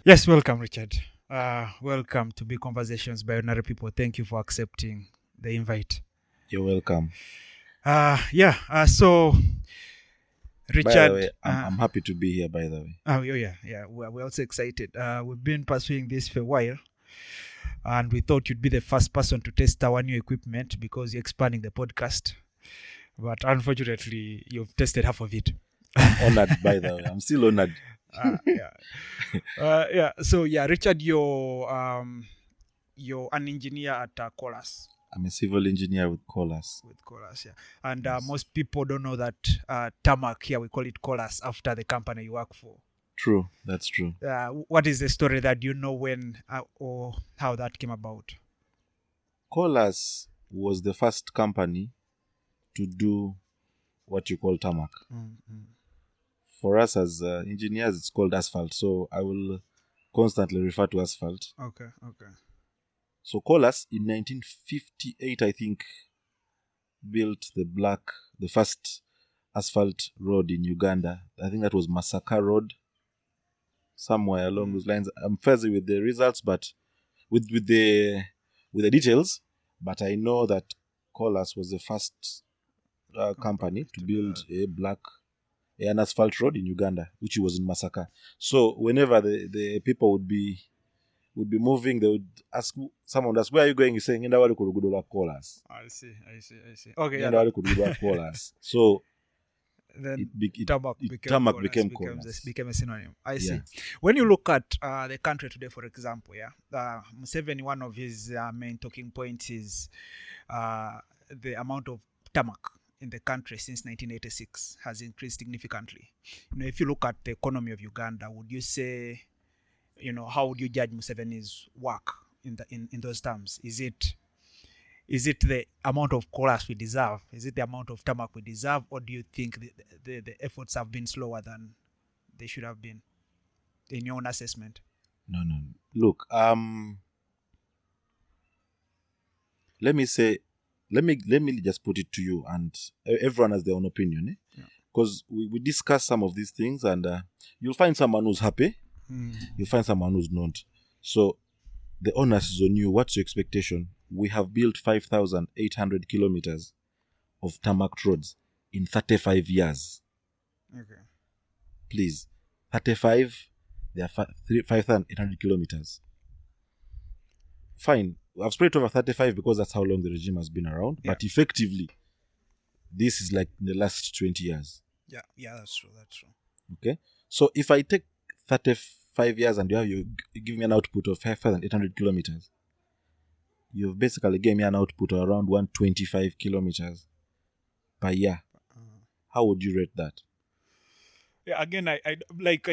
Yes, welcome, Richard. Welcome to Big Conversations by Ordinary People. Thank you for accepting the invite. You're welcome. So By the Richard, way, I'm happy to be here, by the way. we're also excited. We've been pursuing this for a while, and we thought you'd be the first person to test our new equipment because you're expanding the podcast. But unfortunately, you've tested half of it. Honored, by the way. I'm still honored. So Richard, you're an engineer at Colas. I'm a civil engineer with Colas. And Yes. most people don't know that Tarmac here, we call it Colas after the company you work for. True, that's true. What is the story that you know when or how that came about? Colas was the first company to do what you call tarmac. Mm-hmm. For us as engineers, it's called asphalt. So I will constantly refer to asphalt. Okay. So Colas in 1958, I think, built the first asphalt road in Uganda. I think that was Masaka Road, somewhere along those lines. I'm fuzzy with the results, but with the details. But I know that Colas was the first company to build an asphalt road in Uganda, which was in Masaka. So whenever the people would be moving, they would ask someone, "Where are you going?" You're saying, "Enda wali kurugudola Colas." I see. Okay, Enda wali kurugudola Colas. So then Tarmac became Colas. Became a synonym. I see. Yeah. When you look at the country today, for example, Museveni, one of his main talking points is the amount of tarmac in the country since 1986 has increased significantly. If you look at the economy of Uganda, would you say, how would you judge Museveni's work in those terms? Is it the amount of Colas we deserve? Is it the amount of tarmac we deserve? Or do you think the efforts have been slower than they should have been, in your own assessment? No. Look, let me just put it to you, and everyone has their own opinion, because we discuss some of these things, and you'll find someone who's happy, you'll find someone who's not. So the onus is on you. What's your expectation? We have built 5,800 kilometers of tarmac roads in 35 years. Okay. Please, 35, they are 5,800 kilometers. Fine, I've spread it over 35 because that's how long the regime has been around. Yeah. But effectively, this is like in the last 20 years. Yeah, that's true. Okay? So if I take 35 years and you give me an output of 5,800 kilometers, you've basically given me an output of around 125 kilometers per year. How would you rate that? Yeah, again, I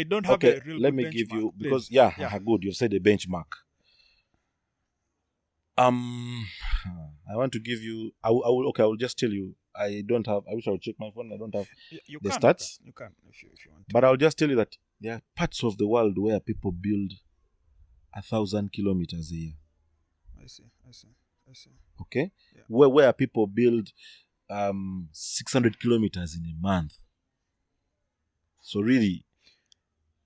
don't have Okay, a real let good me give benchmark, you, please. because good, you've said a benchmark. I want to give you, I will just tell you, I wish I would check my phone, I don't have You the can, stats. You can if you want to. But I'll just tell you that there are parts of the world where people build 1,000 kilometers a year. I see. Okay? Yeah. Where people build 600 kilometers in a month. So really,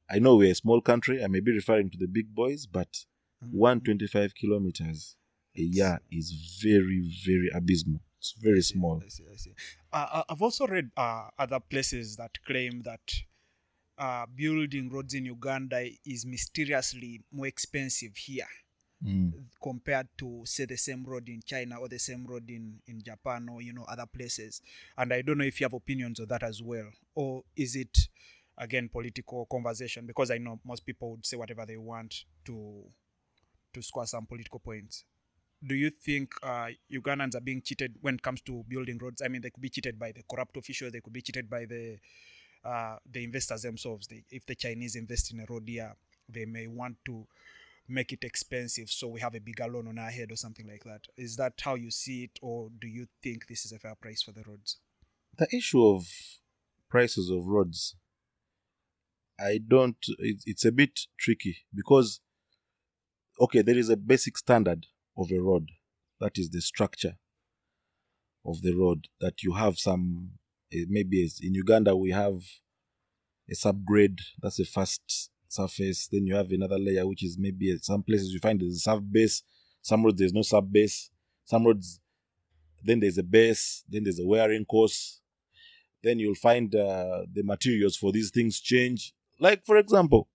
I know we're a small country. I may be referring to the big boys, but 125 kilometers a year is very, very abysmal. It's very small. I see. I've also read other places that claim that building roads in Uganda is mysteriously more expensive here compared to, say, the same road in China or the same road in Japan or other places. And I don't know if you have opinions on that as well, or is it again political conversation? Because I know most people would say whatever they want to score some political points. Do you think Ugandans are being cheated when it comes to building roads? I mean, they could be cheated by the corrupt officials. They could be cheated by the investors themselves. If the Chinese invest in a road here, they may want to make it expensive, so we have a bigger loan on our head or something like that. Is that how you see it, or do you think this is a fair price for the roads? The issue of prices of roads, it's a bit tricky because, okay, there is a basic standard of a road. That is the structure of the road, that you have some maybe in Uganda we have a subgrade, that's a first surface. Then you have another layer, which is maybe some places you find there's a sub-base, some roads there's no sub-base, some roads then there's a base, then there's a wearing course. Then you'll find the materials for these things change. Like, for example,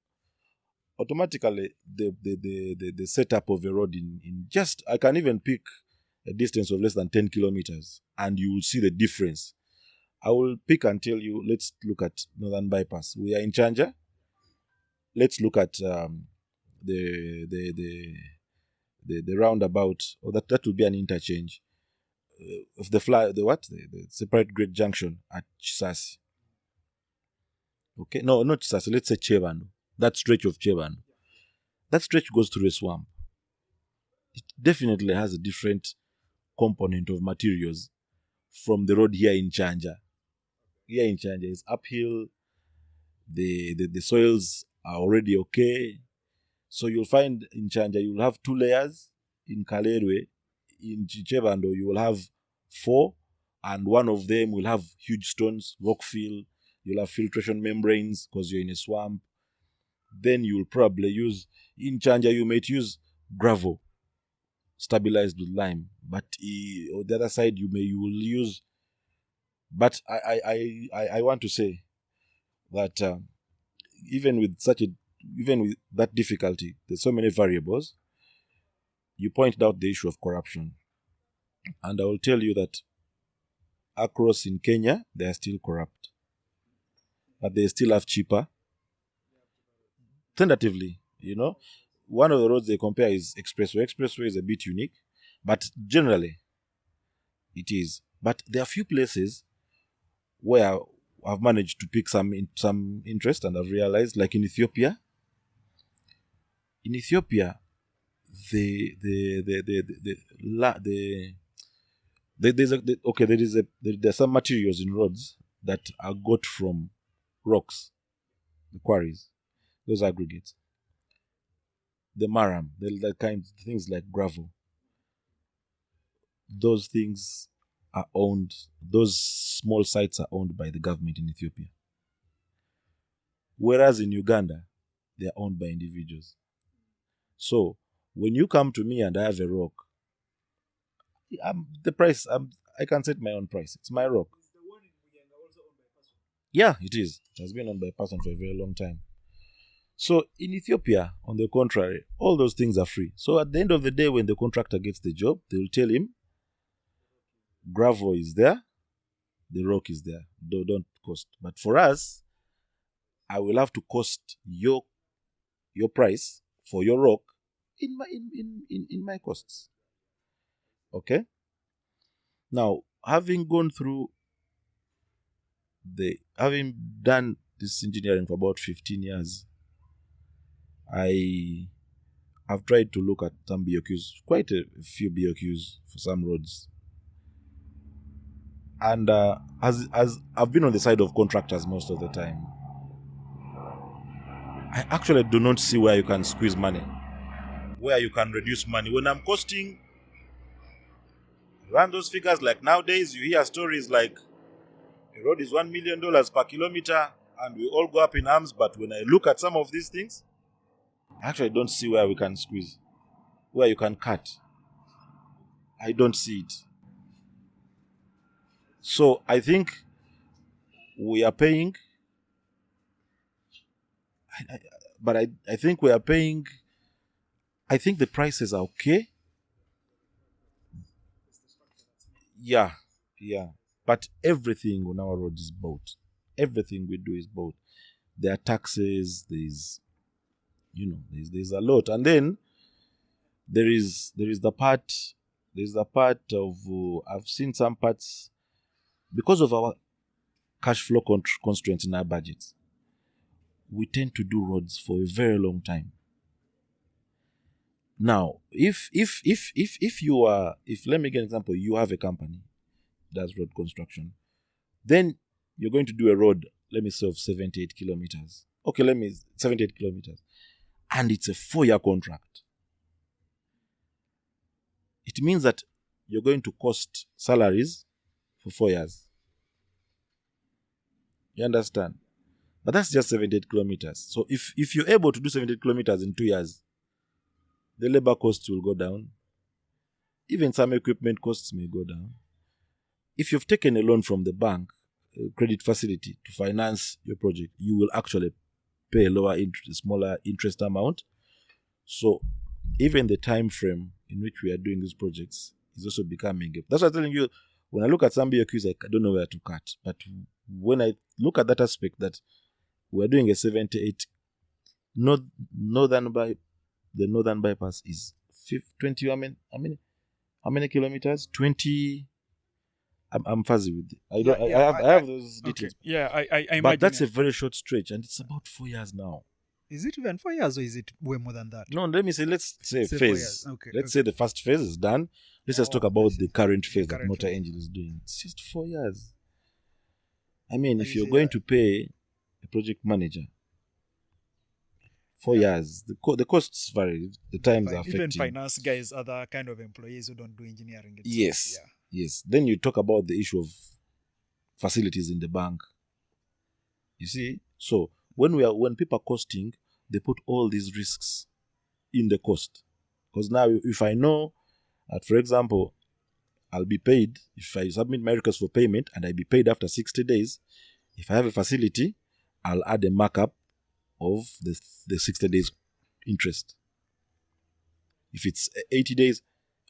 automatically the setup of a road in just, I can even pick a distance of less than 10 kilometers and you will see the difference. I will pick and tell you, let's look at Northern Bypass. We are in Chanja. Let's look at the roundabout, or that will be an interchange of the separate grade junction at Chisasi. Okay, no, not Chisasi. Let's say Chebando. That stretch of Chebando. That stretch goes through a swamp. It definitely has a different component of materials from the road here in Chanja. Here in Chanja is uphill. The soils are already okay. So you'll find in Chanja you'll have 2 layers. In Kalerwe, in Chebando you will have 4, and one of them will have huge stones, rock fill. You'll have filtration membranes because you're in a swamp. Then you'll probably use, in Chanja you might use gravel stabilized with lime, but on the other side you will use. But I want to say that even with that difficulty, there's so many variables. You pointed out the issue of corruption, and I will tell you that across in Kenya they are still corrupt, but they still have cheaper. Tentatively, one of the roads they compare is Expressway. Expressway is a bit unique, but generally it is. But there are few places where I've managed to pick some interest, and I've realized, like in Ethiopia. In Ethiopia, there's some materials in roads that are got from rocks, the quarries, those aggregates, the maram, the kind of things like gravel. Those things are owned. Those small sites are owned by the government in Ethiopia, whereas in Uganda they are owned by individuals. So when you come to me and I have a rock, the price, I can set my own price. It's my rock. Is the one in Uganda also owned by a person? Yeah, it is. It has been owned by a person for a very long time. So in Ethiopia, on the contrary, all those things are free. So at the end of the day, when the contractor gets the job, they will tell him, gravel is there, the rock is there. Don't cost. But for us, I will have to cost your price for your rock in my costs. Okay? Now, having done this engineering for about 15 years, I have tried to look at some BOQs, quite a few BOQs for some roads. And as I've been on the side of contractors most of the time, I actually do not see where you can squeeze money, where you can reduce money. When I'm costing, run those figures, like nowadays you hear stories like a road is $1 million per kilometer and we all go up in arms. But when I look at some of these things, I actually don't see where we can squeeze, where you can cut. I don't see it. So I think we are paying, but I think we are paying, I think the prices are okay. Yeah. But everything on our road is bought. Everything we do is bought. There are taxes, there's a lot. And then there is the part of, I've seen some parts, because of our cash flow constraints in our budgets, we tend to do roads for a very long time. Now, if let me give an example, you have a company that does road construction, then you're going to do a road, let me say, of 78 kilometers. Okay, 78 kilometers. And it's a 4-year contract. It means that you're going to cost salaries for 4 years. You understand? But that's just 78 kilometers. So if you're able to do 78 kilometers in 2 years, the labor costs will go down. Even some equipment costs may go down. If you've taken a loan from the bank, a credit facility to finance your project, you will actually pay a smaller interest amount. So even the time frame in which we are doing these projects is also becoming. That's why I'm telling you, when I look at some BOQs, I don't know where to cut. But when I look at that aspect that we're doing a 78 the northern bypass is 20. How many kilometers? 20. I'm fuzzy with it. I have those details. Okay. Yeah, I imagine. But that's a very short stretch, and it's about 4 years now. Is it even 4 years, or is it way more than that? No, let's say phase. 4 years. Okay. Let's say the first phase is done. Let's just talk about the current phase that Motor Angel is doing. It's just 4 years. I mean, if you're going to pay a project manager 4 years, the costs vary. The times are affecting. Even finance guys, other kind of employees who don't do engineering. Yes. Yes. Then you talk about the issue of facilities in the bank. You see? So when people are costing, they put all these risks in the cost. Because now if I know that, for example, I'll be paid, if I submit my request for payment and I'll be paid after 60 days, if I have a facility, I'll add a markup of the 60 days interest. If it's 80 days,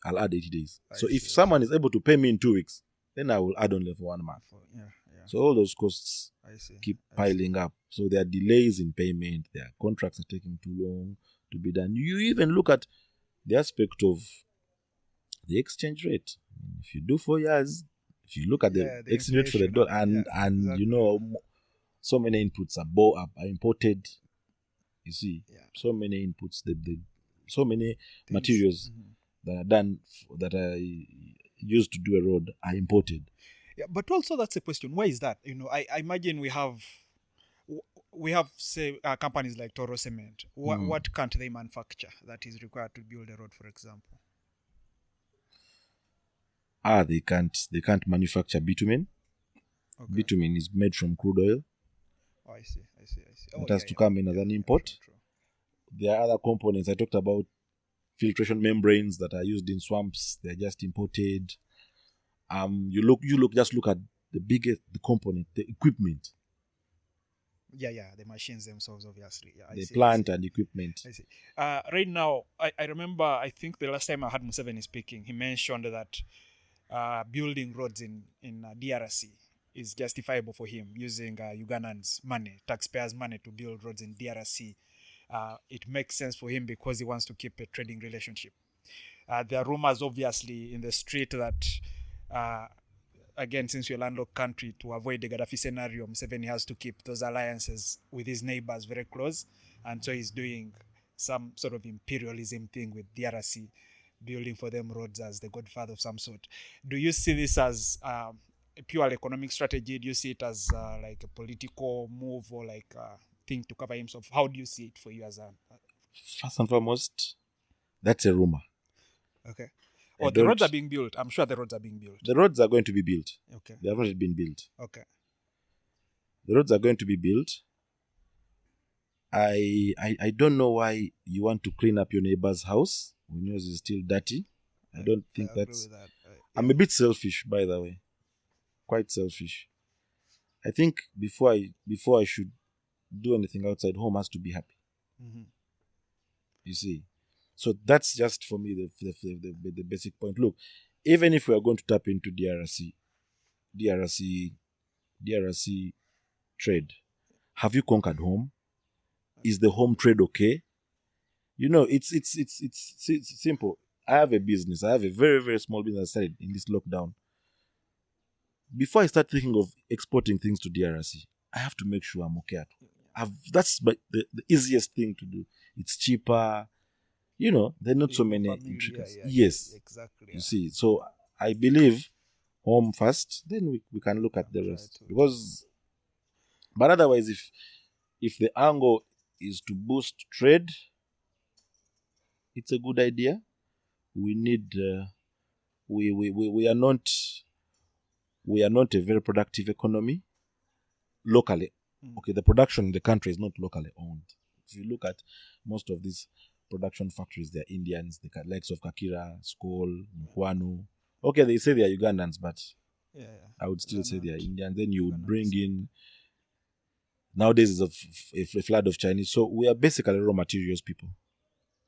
I'll add 80 days. If someone is able to pay me in 2 weeks, then I will add only for 1 month. Yeah. So all those costs keep piling up. So there are delays in payment. Their contracts are taking too long to be done. You even look at the aspect of the exchange rate. If you do 4 years, if you look at the exchange rate for the dollar, and exactly. You know, so many inputs are imported. You see, so many inputs, so many materials that are done, that are used to do a road are imported. Yeah, but also that's a question. Why is that? You know, I imagine we have say companies like Toro Cement. What can't they manufacture that is required to build a road, for example? They can't manufacture bitumen. Okay. Bitumen is made from crude oil. Oh, I see. It has to come in as an import. True. There are other components. I talked about filtration membranes that are used in swamps. They're just imported. Just look at the component, the equipment. Yeah, the machines themselves, obviously. Yeah, the plant and equipment. I see. Right now, I remember, I think the last time I had Museveni speaking, he mentioned that building roads in DRC is justifiable for him, using Ugandans' money, taxpayers' money, to build roads in DRC. It makes sense for him because he wants to keep a trading relationship. There are rumors, obviously, in the street that, again, since we're a landlocked country, to avoid the Gaddafi scenario, Museveni has to keep those alliances with his neighbors very close. And so he's doing some sort of imperialism thing with DRC, building for them roads as the godfather of some sort. Do you see this as a pure economic strategy? Do you see it as like a political move, or like a thing to cover himself? How do you see it for you as a... First and foremost, that's a rumor. Okay. The roads are being built. I'm sure the roads are being built. The roads are going to be built. Okay. They have already been built. Okay. The roads are going to be built. I don't know why you want to clean up your neighbor's house when yours is still dirty. I don't think that's... That. I'm a bit selfish, by the way. Quite selfish. I think before I should do anything outside, home has to be happy. Mm-hmm. You see? So that's just for me the basic point. Look, even if we are going to tap into DRC trade, have you conquered home? Is the home trade okay? You know, it's simple. I have a business. I have a very, very small business I started in this lockdown. Before I start thinking of exporting things to DRC, I have to make sure I'm okay at home. That's the easiest thing to do. It's cheaper. You know, there are not so many intricacies. Yes, exactly. You see, so I believe home first, then we can look at the rest. But otherwise, if the angle is to boost trade, it's a good idea. We need. We are not a very productive economy. locally. Okay, the production in the country is not locally owned. If you look at most of these production factories, they're Indians, the likes of Kakira, Skol, Mkwanu. Okay, they say they are Ugandans, but I would still say they are Indians. Then you would bring in, nowadays it's a flood of Chinese. So we are basically raw materials people.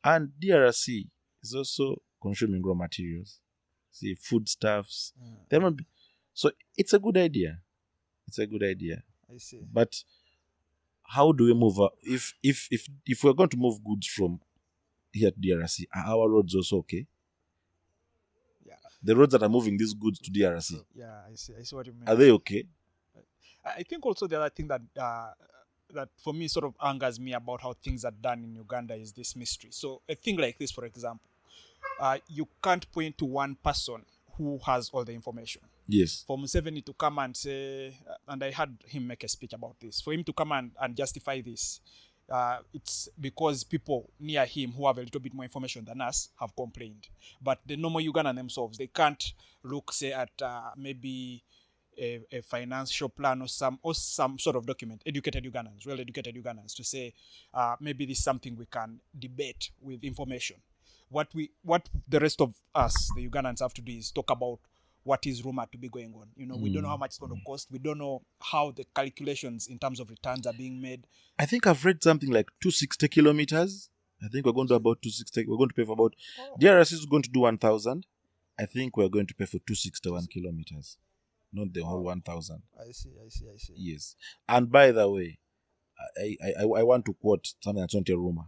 And DRC is also consuming raw materials. See, foodstuffs. So it's a good idea. It's a good idea. I see. But how do we move? If we're going to move goods from here to DRC, are our roads also okay? Yeah. The roads that are moving these goods to DRC. Yeah, I see what you mean. Are they okay? I think also the other thing that that for me sort of angers me about how things are done in Uganda is this mystery. So a thing like this, for example, you can't point to one person who has all the information. Yes. For Museveni to come and say, and I heard him make a speech about this, for him to come and justify this, it's because people near him who have a little bit more information than us have complained. But the normal Ugandan themselves, they can't look, say, at maybe a financial plan or some sort of document, educated Ugandans, to say maybe this is something we can debate with information. What the rest of us, the Ugandans, have to do is talk about what is rumored to be going on. We don't know how much it's going to cost. We don't know how the calculations in terms of returns are being made. I think I've read something like 260 kilometers. I think we're going to do about 260. We're going to pay for about. DRS is going to do 1,000. I think we're going to pay for 261 kilometers, not the whole 1,000. I see. Yes. And by the way, I want to quote something that's not a rumor.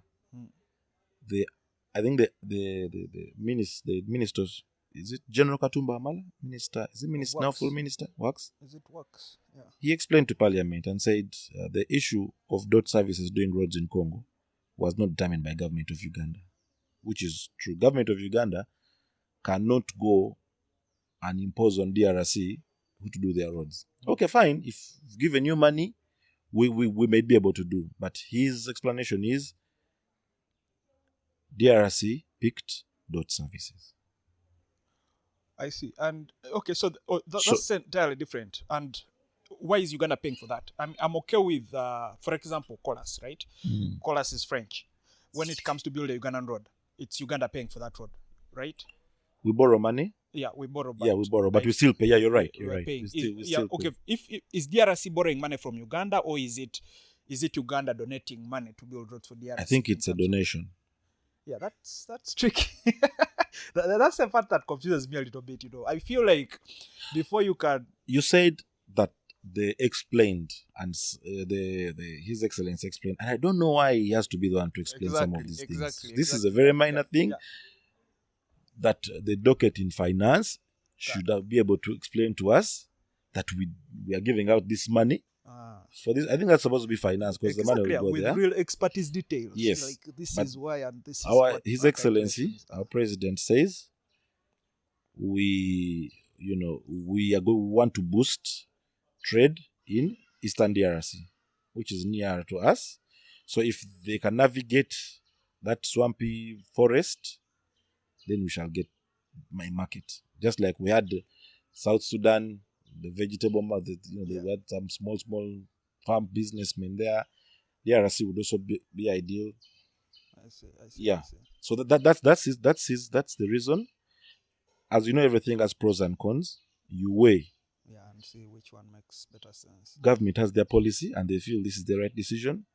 I think the ministers. Is it General Katumba Amala? Minister? Is it minister now? Full minister? Works? Is it Works? Yeah. He explained to Parliament and said the issue of DOT services doing roads in Congo was not determined by government of Uganda, which is true. Government of Uganda cannot go and impose on DRC who to do their roads. Okay, fine. If given you money, we may be able to do. But his explanation is DRC picked DOT services. I see. And okay, so that's entirely different. And why is Uganda paying for that? I'm okay with, for example, Colas, right? Colas is French. When it comes to build a Ugandan road, it's Uganda paying for that road, right? We borrow money. Yeah, we borrow. But we still pay. Yeah, you're right. You're right. Paying. We still okay. If is DRC borrowing money from Uganda, or is it Uganda donating money to build roads for DRC? I think it's a donation. Yeah, that's tricky. That's the part that confuses me a little bit. I feel like before you can. You said that they explained, and His Excellency explained, and I don't know why he has to be the one to explain some of these things. This is a very minor thing that the docket in finance should be able to explain to us that we are giving out this money. For this, I think that's supposed to be finance because the money will go with there. Real expertise details. Yes, like this is why, and this is what His Excellency, our president says, we want to boost trade in Eastern DRC, which is near to us. So if they can navigate that swampy forest, then we shall get my market. Just like we had South Sudan, the vegetable market, they had some small farm businessmen there. DRC would also be ideal. I see. Yeah. So that's the reason. As you know, everything has pros and cons. You weigh. Yeah, and see which one makes better sense. Government has their policy, and they feel this is the right decision.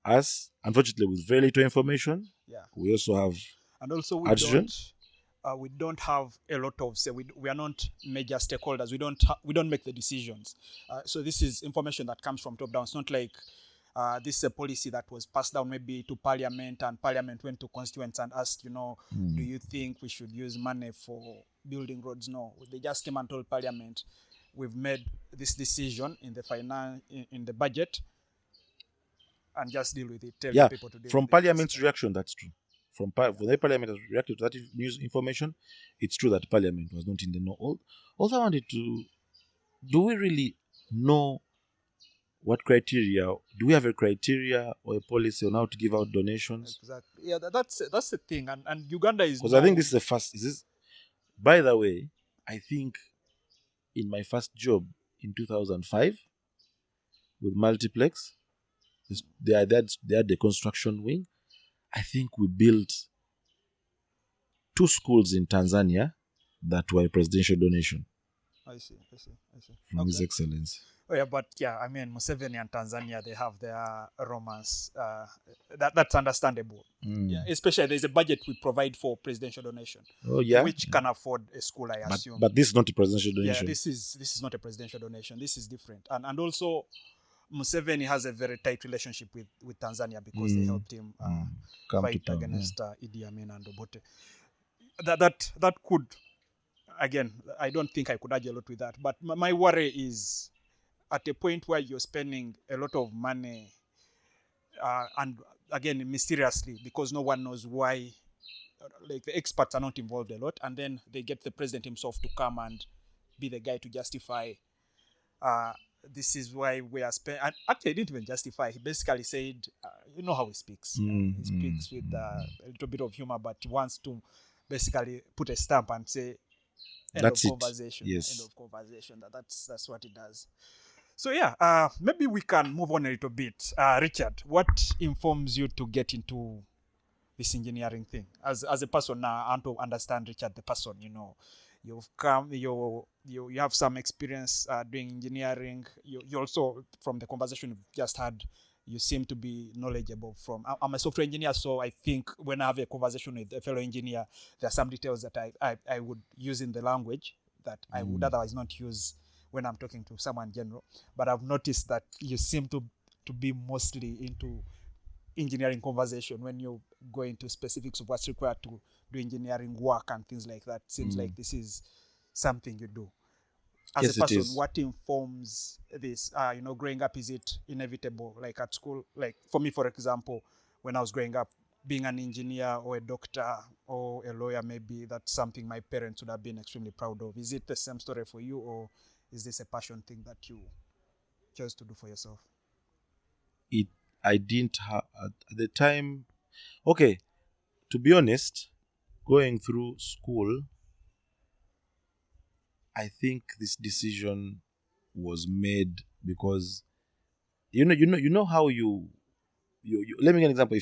Us, unfortunately, with very little information, we also have. And also, we don't have a lot of say. We are not major stakeholders. We don't make the decisions. So this is information that comes from top down. It's not like this is a policy that was passed down maybe to Parliament, and Parliament went to constituents and asked, do you think we should use money for building roads? No, they just came and told Parliament, we've made this decision in the budget, and just deal with it. Tell people to deal from with Parliament's reaction, that's true. When the Parliament has reacted to that news information, it's true that Parliament was not in the know. Also, I wanted to, do we really know what criteria? Do we have a criteria or a policy on how to give out donations? Exactly. Yeah, that's the thing. And Uganda is... Because I think this is the first... By the way, I think in my first job in 2005, with multiplex. They had the construction wing. I think we built 2 schools in Tanzania that were a presidential donation I see. from His Excellency. Oh yeah, but yeah, I mean, Museveni and Tanzania, they have their romance. That's understandable. Yeah, especially there's a budget we provide for presidential donation. Oh yeah, which can afford a school, I assume. But this is not a presidential donation. Yeah, this is not a presidential donation. This is different. And also, Museveni has a very tight relationship with Tanzania because they helped him fight against Idi Amin and Obote. That could, again, I don't think I could argue a lot with that. But my worry is at a point where you're spending a lot of money, and again, mysteriously, because no one knows why, like the experts are not involved a lot, and then they get the president himself to come and be the guy to justify, this is why we are spending. And actually, he didn't even justify. He basically said, you know how he speaks. He speaks with a little bit of humor, but he wants to basically put a stamp and say, end That's of it. conversation. Yes. End of conversation. That's what he does. So yeah, maybe we can move on a little bit. Richard, what informs you to get into this engineering thing? As a person now, I want to understand Richard, the person. You know, you've come, you have some experience doing engineering. You also, from the conversation we've just had, you seem to be knowledgeable from. I'm a software engineer, so I think when I have a conversation with a fellow engineer, there are some details that I would use in the language that I would otherwise not use when I'm talking to someone general. But I've noticed that you seem to be mostly into engineering conversation when you go into specifics of what's required to do engineering work and things like that. Seems like this is something you do. As Yes, a person, it is. what informs this? Growing up, is it inevitable? Like at school, like for me, for example, when I was growing up, being an engineer or a doctor or a lawyer, maybe that's something my parents would have been extremely proud of. Is it the same story for you, or is this a passion thing that you chose to do for yourself? I didn't have at the time. Okay, to be honest, going through school, I think this decision was made because you know how you let me give an example.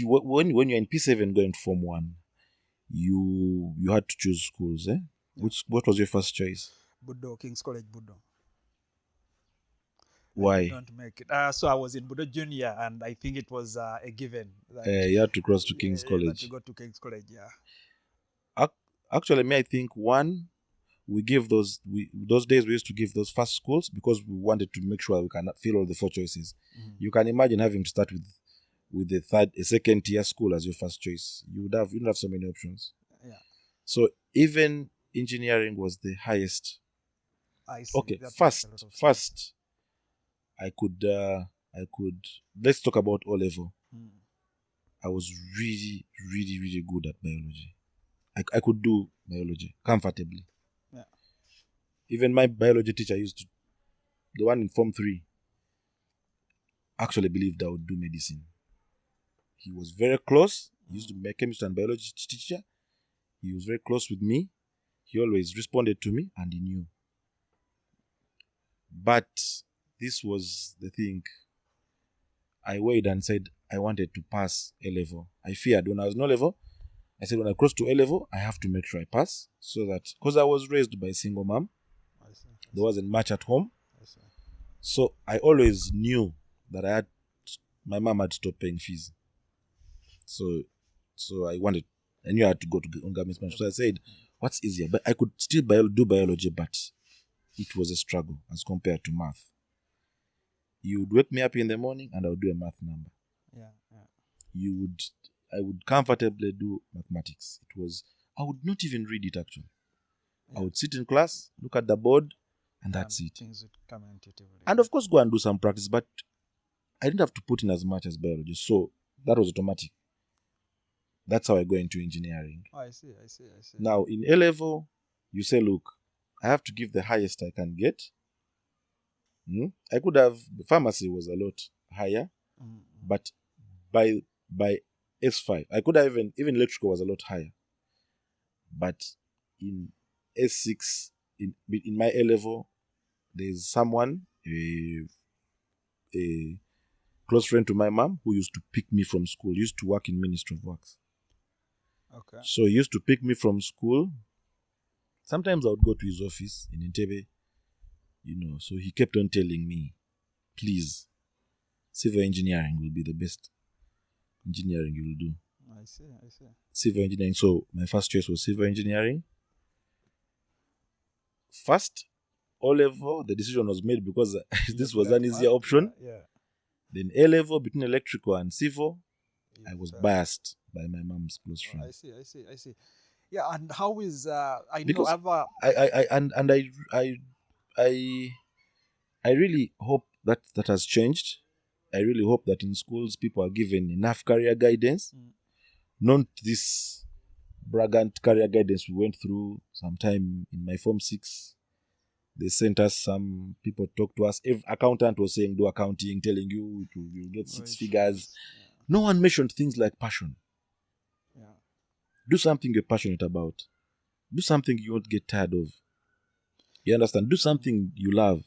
When you're in P7 going to Form 1, you had to choose schools. What was your first choice? Budo, King's College, Budo. Why? Don't make it. So I was in Budo Junior, and I think it was a given that You had to cross to King's that College. you go to King's College. Yeah. Actually, I think we give those days we used to give those first schools because we wanted to make sure we can fill all the 4 choices. You can imagine having to start with a second tier school as your first choice. You don't have so many options. Yeah. So even engineering was the highest. I see. Okay, That makes a lot of sense. first I could let's talk about O level. I was really, really, really good at biology. I could do biology comfortably. Yeah. Even my biology teacher the one in Form 3, actually believed I would do medicine. He was very close. He used to be my chemistry and biology teacher. He was very close with me. He always responded to me, and he knew. But this was the thing. I weighed and said I wanted to pass A level. I feared when I was no level. I said when I cross to A level, I have to make sure I pass, so that because I was raised by a single mom, there wasn't much at home. So I always knew that my mom had stopped paying fees. So I knew I had to go to government school. So I said, what's easier? But I could still do biology, but it was a struggle as compared to math. You would wake me up in the morning and I would do a math number. Yeah. I would comfortably do mathematics. I would not even read it actually. I would sit in class, look at the board, and that's it. Things would come intuitively. And of course, go and do some practice, but I didn't have to put in as much as biology, so that was automatic. That's how I go into engineering. Oh, I see. Now, in A level, you say, look, I have to give the highest I can get. I could have, pharmacy was a lot higher, but by S5, I could have even electrical was a lot higher. But in S6, in my A level, there's someone a close friend to my mom who used to pick me from school. He used to work in Ministry of Works. Okay. So he used to pick me from school. Sometimes I would go to his office in Entebbe, so he kept on telling me, please, civil engineering will be the best engineering you will do. I see. Civil engineering. So my first choice was civil engineering. First, O-level, the decision was made because this was an easier option. Yeah. Then A-level, between electrical and civil, I was biased by my mom's close friend. I see. Yeah, and how is Because I really hope that has changed. I really hope that in schools people are given enough career guidance. Not this braggant career guidance we went through sometime in my Form 6. They sent us some people talk to us. If accountant was saying do accounting, telling you you get 6 figures. Yeah. No one mentioned things like passion. Yeah. Do something you're passionate about. Do something you won't get tired of. You understand? Do something you love.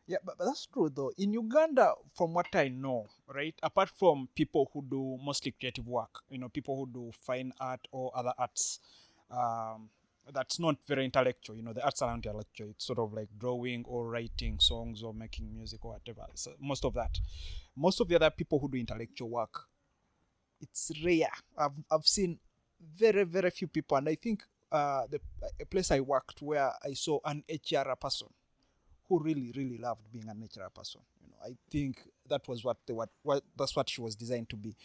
Yeah, but that's true though. In Uganda, from what I know, right, apart from people who do mostly creative work, people who do fine art or other arts, that's not very intellectual. The arts are intellectual. It's sort of like drawing or writing songs or making music or whatever. So most of the other people who do intellectual work, it's rare. I've seen very, very few people, and I think a place I worked where I saw an HR person who really, really loved being a natural person. I think that was that's what she was designed to be.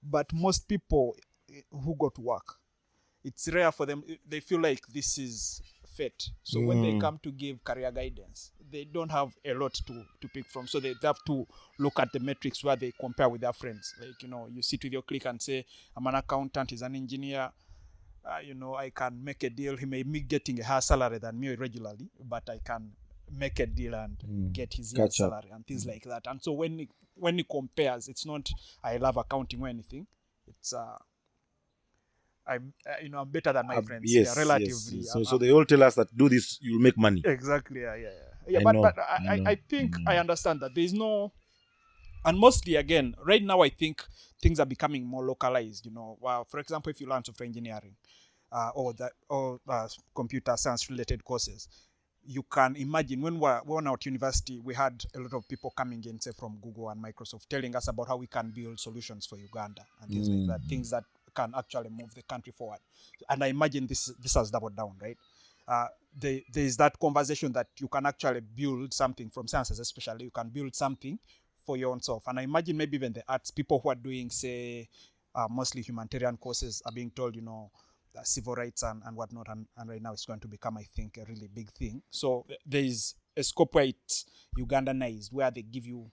But most people who go to work, it's rare for them. They feel like this is fate. So when they come to give career guidance, they don't have a lot to pick from. So they have to look at the metrics where they compare with their friends. Like, you sit with your clique and say, I'm an accountant, he's an engineer. I can make a deal. He may be getting a higher salary than me regularly, but I can make a deal and get his salary and things like that. And so when he compares, it's not I love accounting or anything. It's I'm better than my friends. Yes, relatively. Yes. So they all tell us that do this, you'll make money. Exactly. Yeah. But I think I understand that there's no. And mostly, again, right now, I think things are becoming more localized. For example, if you learn software engineering or computer science related courses, you can imagine when we're at university, we had a lot of people coming in, say from Google and Microsoft, telling us about how we can build solutions for Uganda and things like that, things that can actually move the country forward. And I imagine this has doubled down, right? There is that conversation that you can actually build something from sciences, especially you can build something for your own self. And I imagine maybe even the arts, people who are doing, say, mostly humanitarian courses are being told, civil rights and whatnot, and right now it's going to become, I think, a really big thing. So there is a scope where it's Ugandanized, where they give you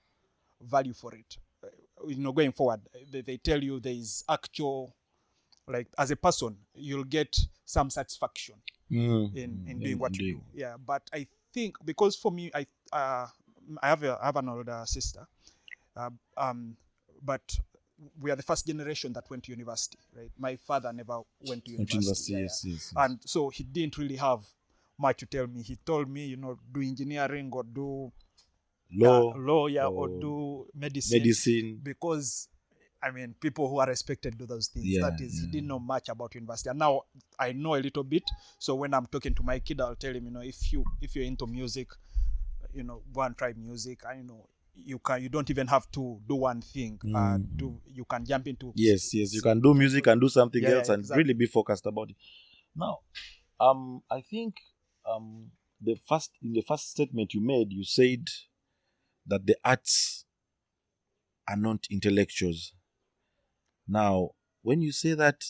value for it. Going forward, they tell you there is actual, like as a person, you'll get some satisfaction in doing what you do. Yeah, but I think because for me, I have an older sister, but we are the first generation that went to university, right? My father never went to university. Yes. And so he didn't really have much to tell me. He told me, do engineering or do law, or do medicine. Because, people who are respected do those things. He didn't know much about university. And now I know a little bit. So when I'm talking to my kid, I'll tell him, if you're into music, go and try music. You don't even have to do one thing. You can jump into you can do music and do something else and really be focused about it. Now, I think in the first statement you made, you said that the arts are not intellectuals. Now, when you say that,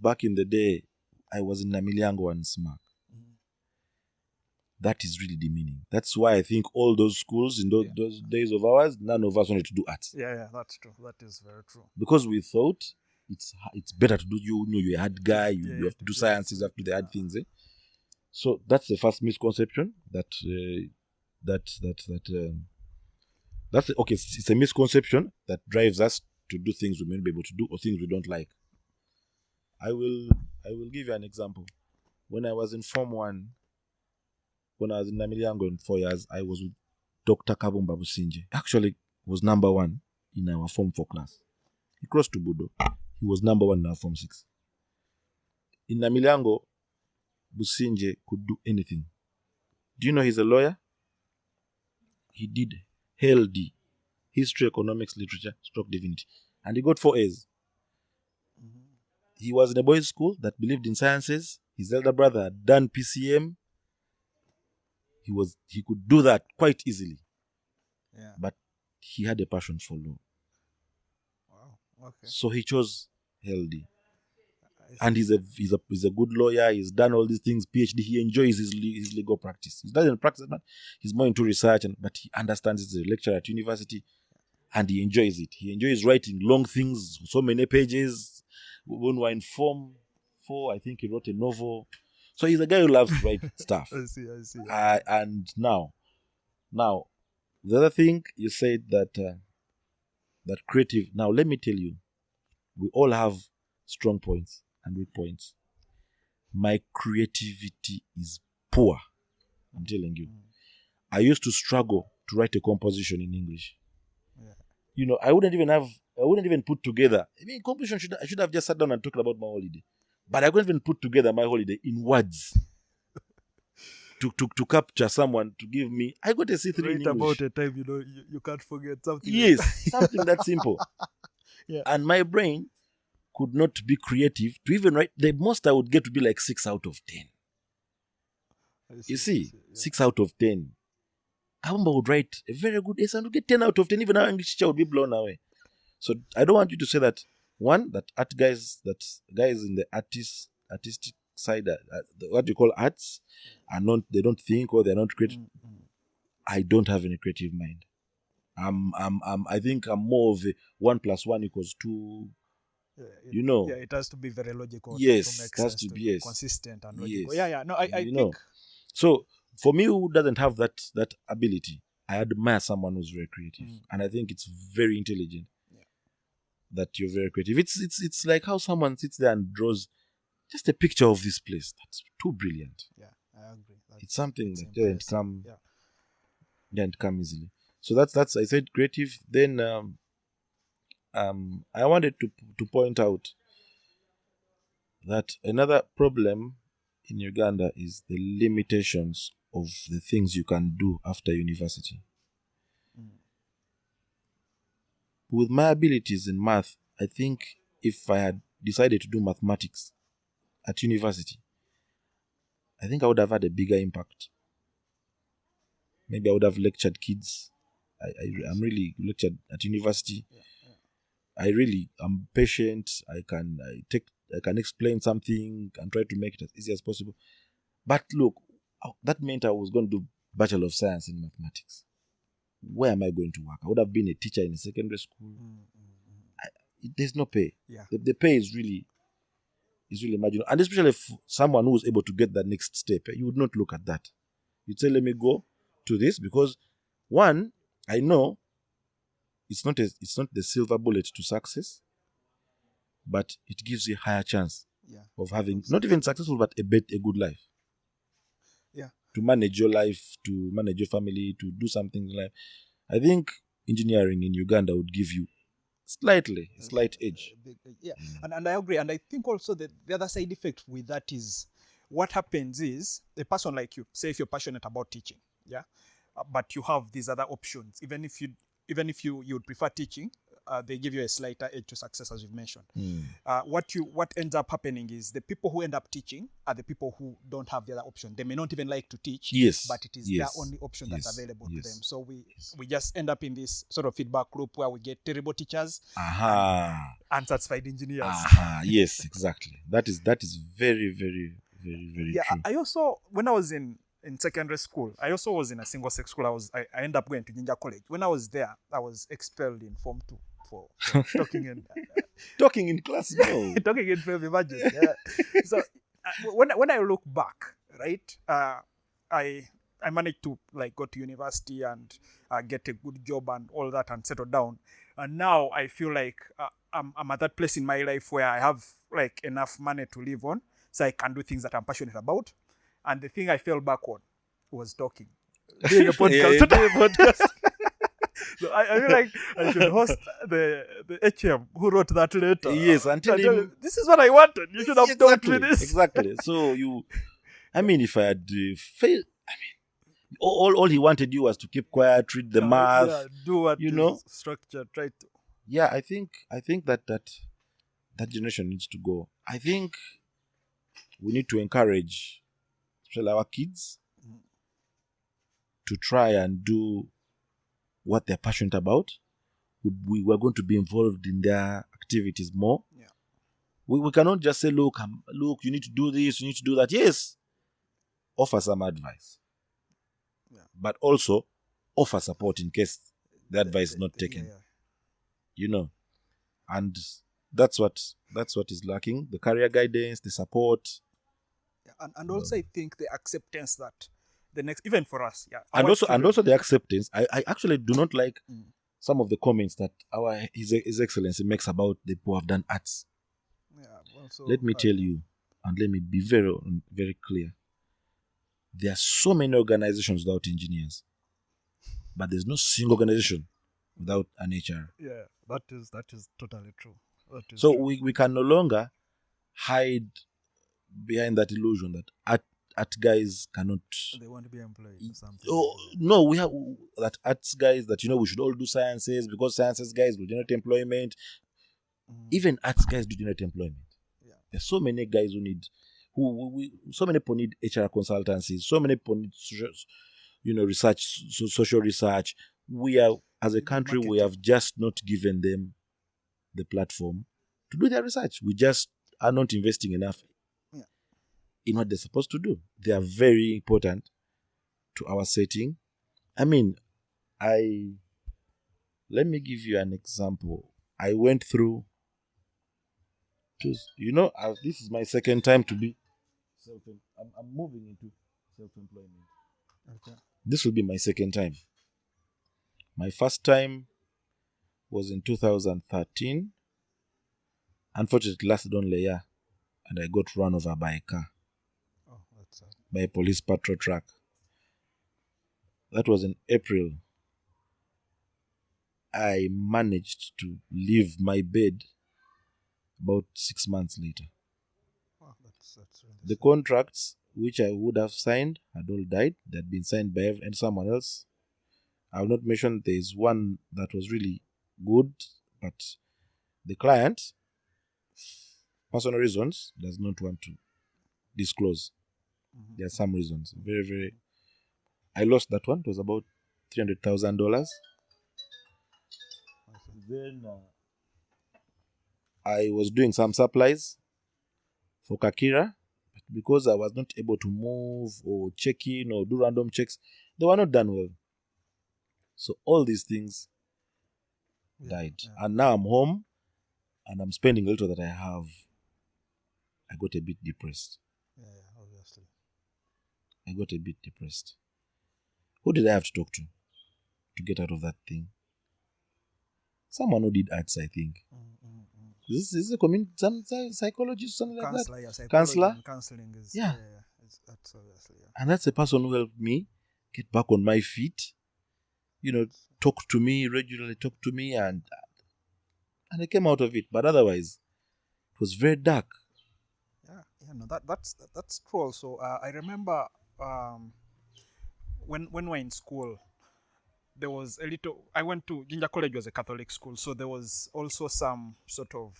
back in the day, I was in Namilyango and SMAC. That is really demeaning. That's why I think all those schools in those days of ours, none of us wanted to do arts. Yeah, that's true. That is very true. Because we thought it's better to do, you're a hard guy, you have to do sciences, you have to do the hard things. So that's the first misconception it's a misconception that drives us to do things we may not be able to do or things we don't like. I will give you an example. When I was in Form 1, when I was in Namilyango in 4 years, I was with Dr. Kabumba Businje actually was number 1 in our Form 4 class. He crossed to Budo. He was number 1 in our Form 6. In Namilyango, Businje could do anything. Do you know he's a lawyer? He did HLD, History, Economics, Literature, Stroke Divinity. And he got 4 A's. He was in a boys' school that believed in sciences. His elder brother had done PCM. He could do that quite easily. Yeah. But he had a passion for law. Wow. Okay. So he chose HLD. And he's a good lawyer. He's done all these things, PhD. He enjoys his legal practice. He doesn't practice that. He's more into research, but he understands he's a lecturer at university, and he enjoys it. He enjoys writing long things, so many pages. When we're in Form 4, I think he wrote a novel. So he's a guy who loves to write stuff. I see. And now, the other thing you said that creative. Now, let me tell you, we all have strong points and weak points. My creativity is poor. I'm telling you. I used to struggle to write a composition in English. Yeah. I wouldn't even put together. I mean, composition I should have just sat down and talked about my holiday. But I couldn't even put together my holiday in words. to capture someone, to give me. I got a C3 in English. About a time, you can't forget something. Yes, something that simple. Yeah. And my brain could not be creative to even write. The most I would get to be like 6 out of 10. You see, 6 out of 10. Kabumba would write a very good essay and would get 10 out of 10. Even our English teacher would be blown away. So I don't want you to say that, one, that guys in the artistic side, what you call arts, they don't think or they're not creative. I don't have any creative mind. I think I'm more of a 1 + 1 = 2. Yeah, it has to be very logical. Yes, to make it has sense, to be, be yes. consistent and logical. Yes. Yeah. No, I think. So for me, who doesn't have that ability, I admire someone who's very creative, and I think it's very intelligent. Yeah. That you're very creative. It's like how someone sits there and draws just a picture of this place. That's too brilliant. Yeah, I agree. It's something that doesn't come easily. So that's I said creative. Then I wanted to point out that another problem in Uganda is the limitations of the things you can do after university. With my abilities in math, I think if I had decided to do mathematics at university, I think I would have had a bigger impact. Maybe I would have lectured kids. I'm really lectured at university. I'm patient. I can explain something and try to make it as easy as possible. But look, that meant I was going to do Bachelor of Science in Mathematics. Where am I going to work? I would have been a teacher in a secondary school. There's no pay. Yeah. The pay is really marginal. And especially if someone who's able to get that next step, you would not look at that. You'd say, let me go to this because, one, I know it's not the silver bullet to success, but it gives you a higher chance of having not even successful, but a good life. Yeah. To manage your life, to manage your family, to do something in life. I think engineering in Uganda would give you a slight edge. Yeah, and I agree. And I think also that the other side effect with that is what happens is a person like you, say if you're passionate about teaching, but you have these other options, even if you would prefer teaching, they give you a slighter edge to success, as you've mentioned. What ends up happening is the people who end up teaching are the people who don't have the other option. They may not even like to teach, but it is their only option that's available to them. So we just end up in this sort of feedback loop where we get terrible teachers and unsatisfied engineers. Yes, exactly. That is very, very, very, very true. I also, when I was in secondary school, I also was in a single-sex school. I ended up going to Jinja College. When I was there, I was expelled in Form 2 for talking in talking in class. No, talking in film. Imagine. Yeah. So when I look back, right, I managed to go to university and get a good job and all that and settle down. And now I feel like I'm at that place in my life where I have enough money to live on, so I can do things that I'm passionate about. And the thing I fell back on was talking. doing a podcast. Yeah, doing a podcast. So I feel like I should host the HM who wrote that letter. Yes, until him, this is what I wanted. You should have told me this. Exactly. So if I had failed, all he wanted you was to keep quiet, read the math. Yeah, do what structure, try to. Yeah, I think that generation needs to go. I think we need to encourage, especially our kids, to try and do what they're passionate about. We're going to be involved in their activities more. Yeah. We cannot just say, look, you need to do this, you need to do that. Yes, offer some advice. Yeah. But also offer support in case the advice is not taken. Yeah. And that's what is lacking: the career guidance, the support. Yeah. And also I think the acceptance that the next, even for us, and also the acceptance. I actually do not like some of the comments that His Excellency makes about the people who have done arts. Yeah, also, let me tell you, and let me be very, very clear. There are so many organizations without engineers, but there's no single organization without an HR. Yeah, that is totally true. So we can no longer hide behind that illusion that art guys cannot. They want to be employed or something. Oh no, we have that arts guys that we should all do sciences because sciences guys will generate employment. Even arts guys do generate employment. Yeah. There's so many guys so many people need HR consultancies. So many people need research, social research. We are, as a country, we have just not given them the platform to do their research. We just are not investing enough in what they're supposed to do. They are very important to our setting. I mean, let me give you an example. I went through, this is my second time to be I'm moving into self-employment. Okay. This will be my second time. My first time was in 2013. Unfortunately, it lasted only a year, and I got run over by a car. Oh, that's sad. By a police patrol truck. That was in April. I managed to leave my bed about 6 months later. Wow, that's really the sad. contracts which I would have signed had all died. They had been signed by someone else. I will not mention. There is one that was really good, but the client, personal reasons, does not want to disclose. Mm-hmm. There are some reasons. Very, very. I lost that one. It was about $300,000. Then I was doing some supplies for Kakira, but because I was not able to move or check in or do random checks, they were not done well. So all these things died. Yeah. And now I'm home and I'm spending a little that I have. I got a bit depressed. Yeah, obviously. I got a bit depressed. Who did I have to talk to get out of that thing? Someone who did arts, I think. This is a community, some psychologist, something like that. Yeah, Counselor. Counseling is it's that's obviously. Yeah. And that's the person who helped me get back on my feet. Talk to me regularly, and I came out of it. But otherwise, it was very dark. No, that's true. Also, I remember when we were in school, there was a little. I went to Jinja College, was a Catholic school, so there was also some sort of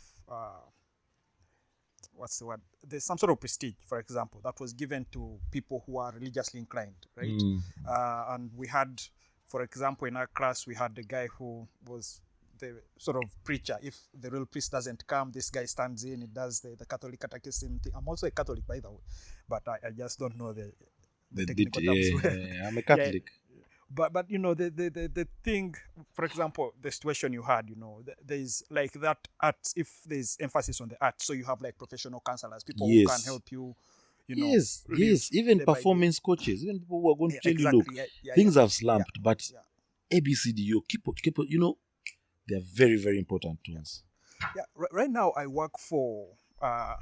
what's the word? There's some sort of prestige, for example, that was given to people who are religiously inclined, right? And we had, for example, in our class, we had the guy who was the sort of preacher. If the real priest doesn't come, this guy stands in, he does the Catholic catechism thing. I'm also a Catholic, by the way, but I just don't know the technical terms. I'm a Catholic. But the thing, for example, the situation you had, there's like that art, if there's emphasis on the art, so you have like professional counselors, people who can help you, Yes, even performance coaches, even people who are going to tell you, look, things have slumped, but ABCD, you keep, they're very, very important to us. Yeah, right now I work for a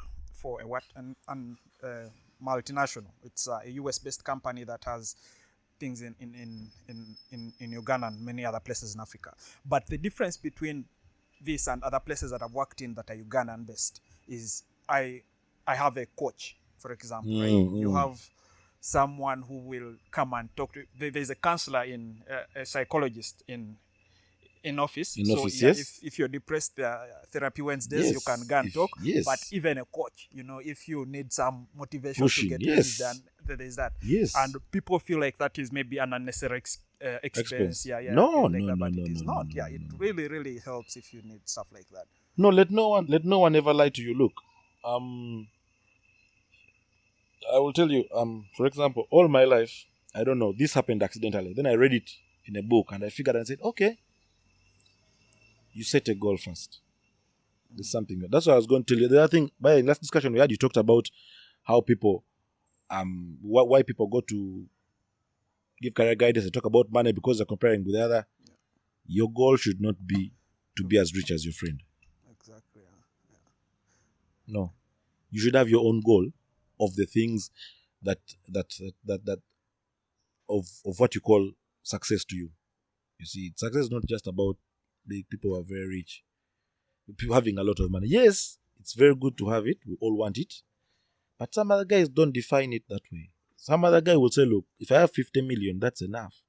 multinational. It's a US-based company that has things in Uganda and many other places in Africa. But the difference between this and other places that I've worked in that are Ugandan based is I have a coach, for example, right? You have someone who will come and talk to you. There's a counselor a psychologist in office. Yes. If you're depressed, therapy Wednesdays, you can go and talk. Yes. But even a coach, if you need some motivation Pushing, to get yes. things done, there's that. Yes. And people feel like that is maybe an unnecessary expense. Yeah. No, but no, it is no, not. no, Yeah, no, it no. really, really helps if you need stuff like that. No, let no one ever lie to you. Look, I will tell you, for example, all my life, I don't know, this happened accidentally. Then I read it in a book and I figured and said, okay, you set a goal first. There's something. That's what I was going to tell you. The other thing, by the last discussion we had, you talked about how people, why people go to give career guidance and talk about money because they're comparing with the other. Yeah. Your goal should not be to be as rich as your friend. Exactly. Yeah. No. You should have your own goal of the things that of what you call success to you. You see, success is not just about the people who are very rich, people having a lot of money. Yes, it's very good to have it. We all want it. But some other guys don't define it that way. Some other guy will say, look, if I have 50 million, that's enough.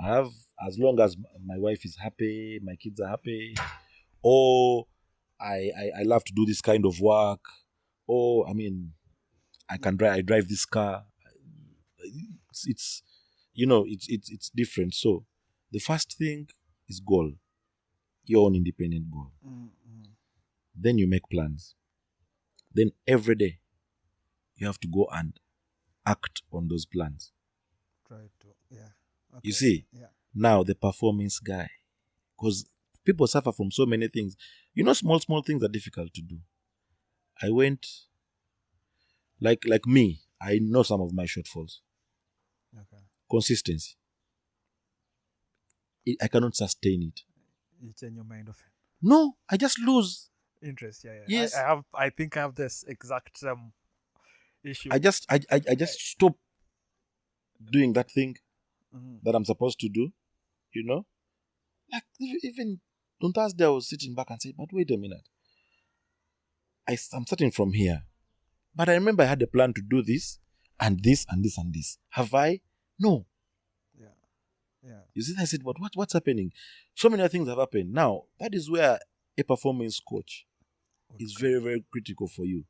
I have, as long as my wife is happy, my kids are happy, or I love to do this kind of work, or, I mean, I drive this car. It's different. So the first thing is goal, your own independent goal. Mm-hmm. Then you make plans. Then every day you have to go and act on those plans. Try to, yeah. Okay. You see, now the performance guy, because people suffer from so many things. Small things are difficult to do. I went, like me, I know some of my shortfalls. Okay. Consistency. I cannot sustain it. You change your mind of it. No, I just lose interest. Yeah. Yes. I think I have this exact issue. I just stop doing that thing that I'm supposed to do. Like even on Thursday I was sitting back and said, but wait a minute. I'm starting from here. But I remember I had a plan to do this and this and this and this. Have I? No. Yeah. You see, I said, but what's happening? So many things have happened. Now, that is where a performance coach is very, very critical for you.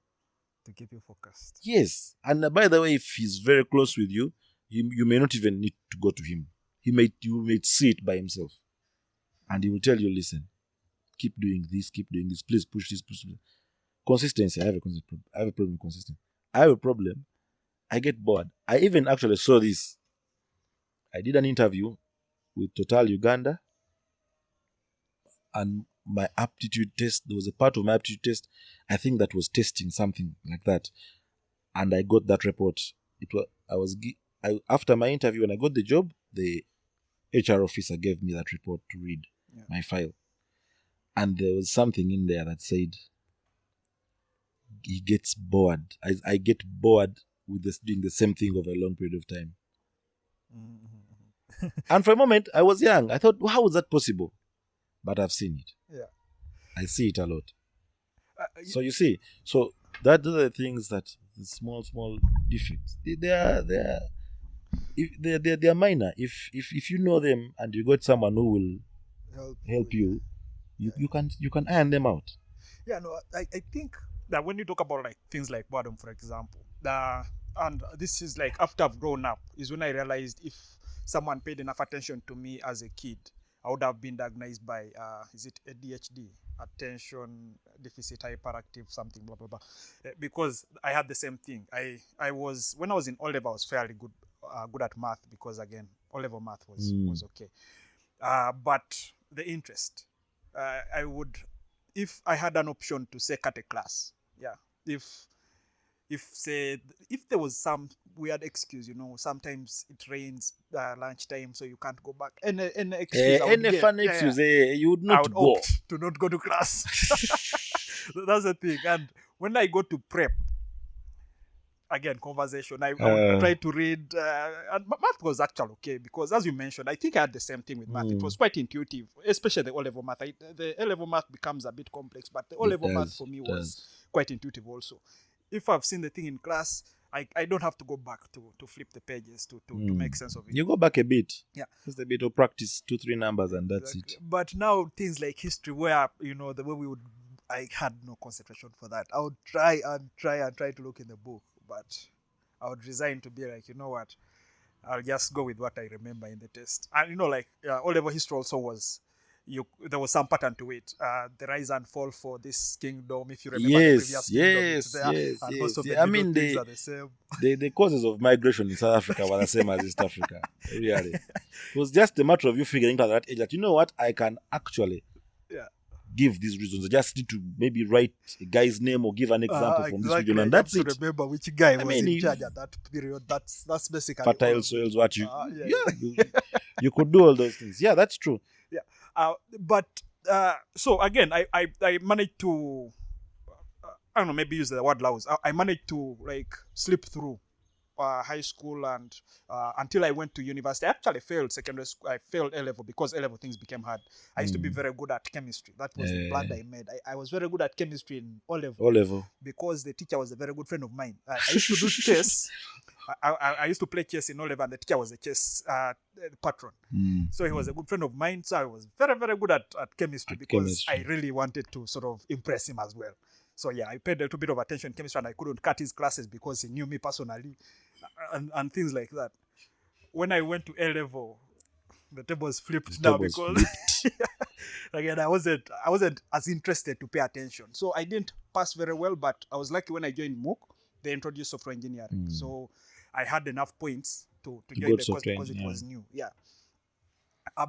To keep you focused. Yes. And by the way, if he's very close with you, you may not even need to go to him. You may see it by himself. And he will tell you, listen, keep doing this, please push this, push this. Consistency. I have a problem with consistency. I have a problem. I get bored. I even actually saw this. I did an interview with Total Uganda, and my aptitude test, there was a part of my aptitude test, I think that was testing something like that, and I got that report. After my interview, when I got the job, the HR officer gave me that report to read my file, and there was something in there that said he gets bored. I get bored with doing the same thing over a long period of time. And for a moment, I was young. I thought, how is that possible? But I've seen it. Yeah. I see it a lot. So you see, that are the things that the small defects. They are minor. If you know them and you got someone who will help you, you can iron them out. Yeah, no, I think that when you talk about like things like boredom, for example, and this is like after I've grown up, is when I realized if someone paid enough attention to me as a kid, I would have been diagnosed by is it ADHD, attention deficit hyperactive something, blah blah blah, because I had the same thing. I was, when I was in O level, I was fairly good at math, because again O level math was okay, but the interest, I would, if I had an option to say cut a class, if there was some weird excuse, sometimes it rains lunchtime, so you can't go back. Any excuse, any fun excuse, you would not go. Opt to not go to class. That's the thing. And when I go to prep, again, conversation. I would try to read, and math was actually okay because, as you mentioned, I think I had the same thing with math. It was quite intuitive, especially the O-level math. The A-level math becomes a bit complex, but the O-level math for me was quite intuitive also. If I've seen the thing in class, I don't have to go back to flip the pages to make sense of it. You go back a bit. Yeah. Just a bit of practice, 2-3 numbers, and that's it. But now things like history, where, the way we would, I had no concentration for that. I would try to look in the book, but I would resign to be like, you know what, I'll just go with what I remember in the test. And O-level history also was, there was some pattern to it. The rise and fall for this kingdom, if you remember the previous kingdom, it's there. And most of the things are the same. The causes of migration in South Africa were the same as East Africa. Really. It was just a matter of you figuring out at that age that, you know what, I can actually give these reasons. I just need to maybe write a guy's name or give an example from this region, and that's it. Remember which guy was in charge at that period. That's basically fertile soils. What you could do all those things. Yeah, that's true. Yeah, so again, I managed to, I don't know, maybe use the word louse. I managed to slip through high school and until I went to university. I actually failed secondary school. I failed A-level because A-level things became hard. I used to be very good at chemistry. That was the blunder I made. I was very good at chemistry in O-level because the teacher was a very good friend of mine. I used to do chess. I used to play chess in O-level, and the teacher was a chess patron. So he was a good friend of mine. So I was very, very good at chemistry because I really wanted to sort of impress him as well. So yeah, I paid a little bit of attention in chemistry, and I couldn't cut his classes because he knew me personally, and things like that. When I went to A-level, the tables flipped because again, I wasn't as interested to pay attention. So I didn't pass very well, but I was lucky when I joined MOOC. They introduced software engineering, so I had enough points to join the course because it was new. Yeah.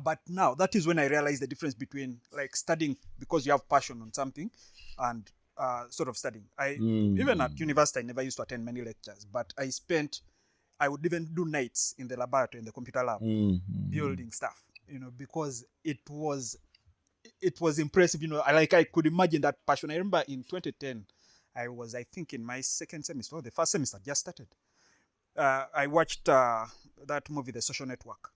But now that is when I realized the difference between studying because you have passion on something and sort of studying. Even at university, I never used to attend many lectures, but I would even do nights in the laboratory, in the computer lab, building stuff, because it was impressive. I could imagine that passion. I remember in 2010, I think in my second semester, or the first semester just started. I watched that movie, The Social Network,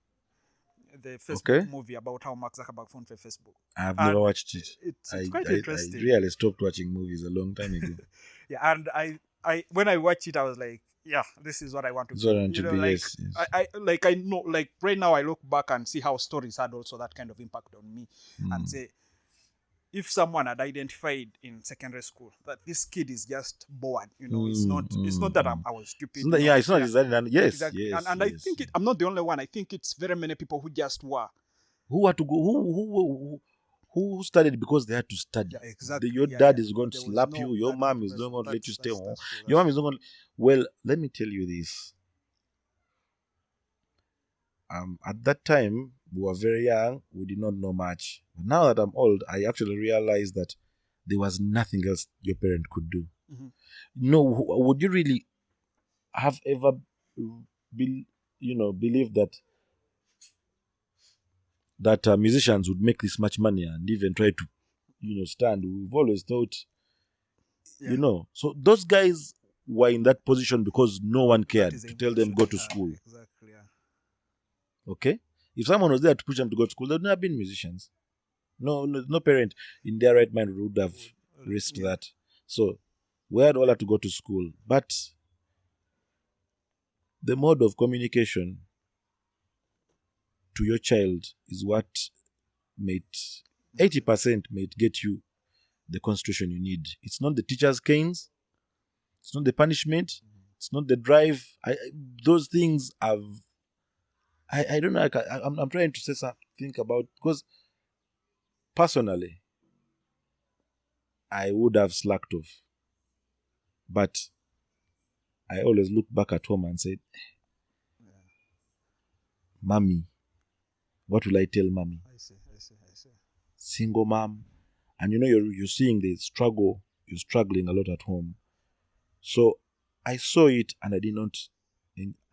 the Facebook movie about how Mark Zuckerberg founded Facebook. I've never watched it. It's quite interesting. I really stopped watching movies a long time ago. Yeah, and I when I watched it, I was like, yeah, this is what I want to do. Yes. I know, right now I look back and see how stories had also that kind of impact on me, and say, if someone had identified in secondary school that this kid is just bored, it's not that I was stupid. It's not exactly. Yes, exactly. Yes. And I think I'm not the only one. I think it's very many people who just were. Who had to go? Who studied because they had to study? Yeah, exactly. Your dad is going to slap you. Your mom is not going to let you stay home. Your mom is not going to... Well, let me tell you this. At that time, we were very young. We did not know much. But now that I'm old, I actually realized that there was nothing else your parent could do. No, would you really have ever believed that musicians would make this much money and even try to stand? We've always thought, so those guys were in that position because no one cared to tell them go to school. Exactly, yeah. Okay? If someone was there to push them to go to school, they would not have been musicians. No parent in their right mind would have risked that. So we had all had to go to school. But the mode of communication to your child is what 80% might get you the concentration you need. It's not the teacher's canes. It's not the punishment. It's not the drive. Those things have... I don't know. I'm trying to say something about... Because personally, I would have slacked off. But I always look back at home and said, Mommy, what will I tell Mommy? I see. Single mom. And you're seeing the struggle. You're struggling a lot at home. So I saw it and I did not...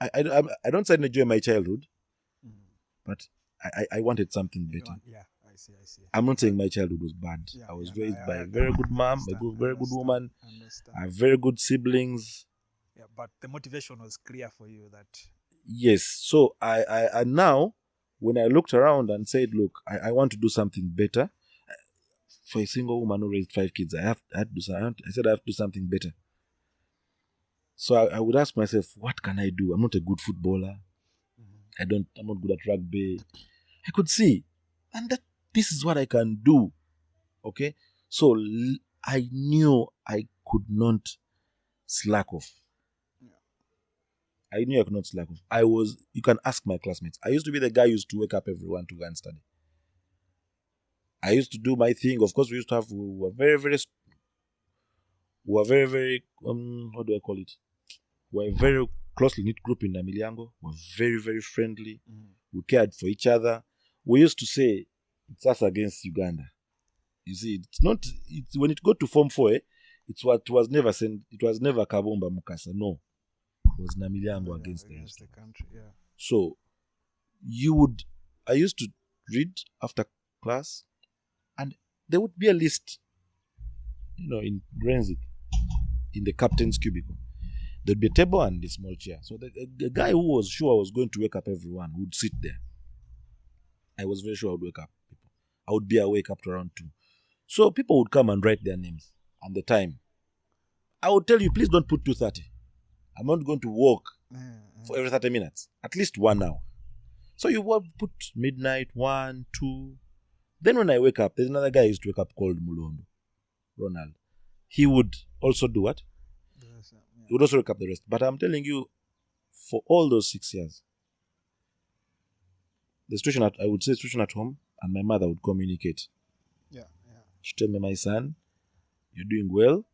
I don't say I enjoy my childhood, but I wanted something better. I see. I'm not saying my childhood was bad. I was raised by a very good mom, a very good woman. I have very good siblings. Yeah, but the motivation was clear for you that. Yes. So I now, when I looked around and said, look, I want to do something better for a single woman who raised 5 kids. I had to do something. I said I have to do something better. So I would ask myself, what can I do? I'm not a good footballer. I'm not good at rugby. I could see, and that this is what I can do. Okay, so I knew I could not slack off. I knew I could not slack off. You can ask my classmates. I used to be the guy who used to wake up everyone to go and study. I used to do my thing. Of course, we were very, very, what do I call it? We're a very closely knit group in Namiliango. We're very, very friendly. We cared for each other. We used to say, it's us against Uganda. You see, it's when it got to Form 4, it was never Kabomba Mukasa. No. It was Namiliango against the country. Yeah. So, I used to read after class, and there would be a list, in Renzik, in the captain's cubicle. There'd be a table and a small chair. So the guy who was sure I was going to wake up everyone would sit there. I was very sure I would wake up people. I would be awake up to around 2. So people would come and write their names and the time. I would tell you, please don't put 2:30. I'm not going to walk for every 30 minutes. At least 1 hour. So you would put midnight, 1, 2. Then when I wake up, there's another guy who used to wake up called Mulondo, Ronald. He would also do what? He would also wake up the rest. But I'm telling you, for all those 6 years, the situation at home, and my mother would communicate. Yeah. She'd tell me, my son, you're doing well.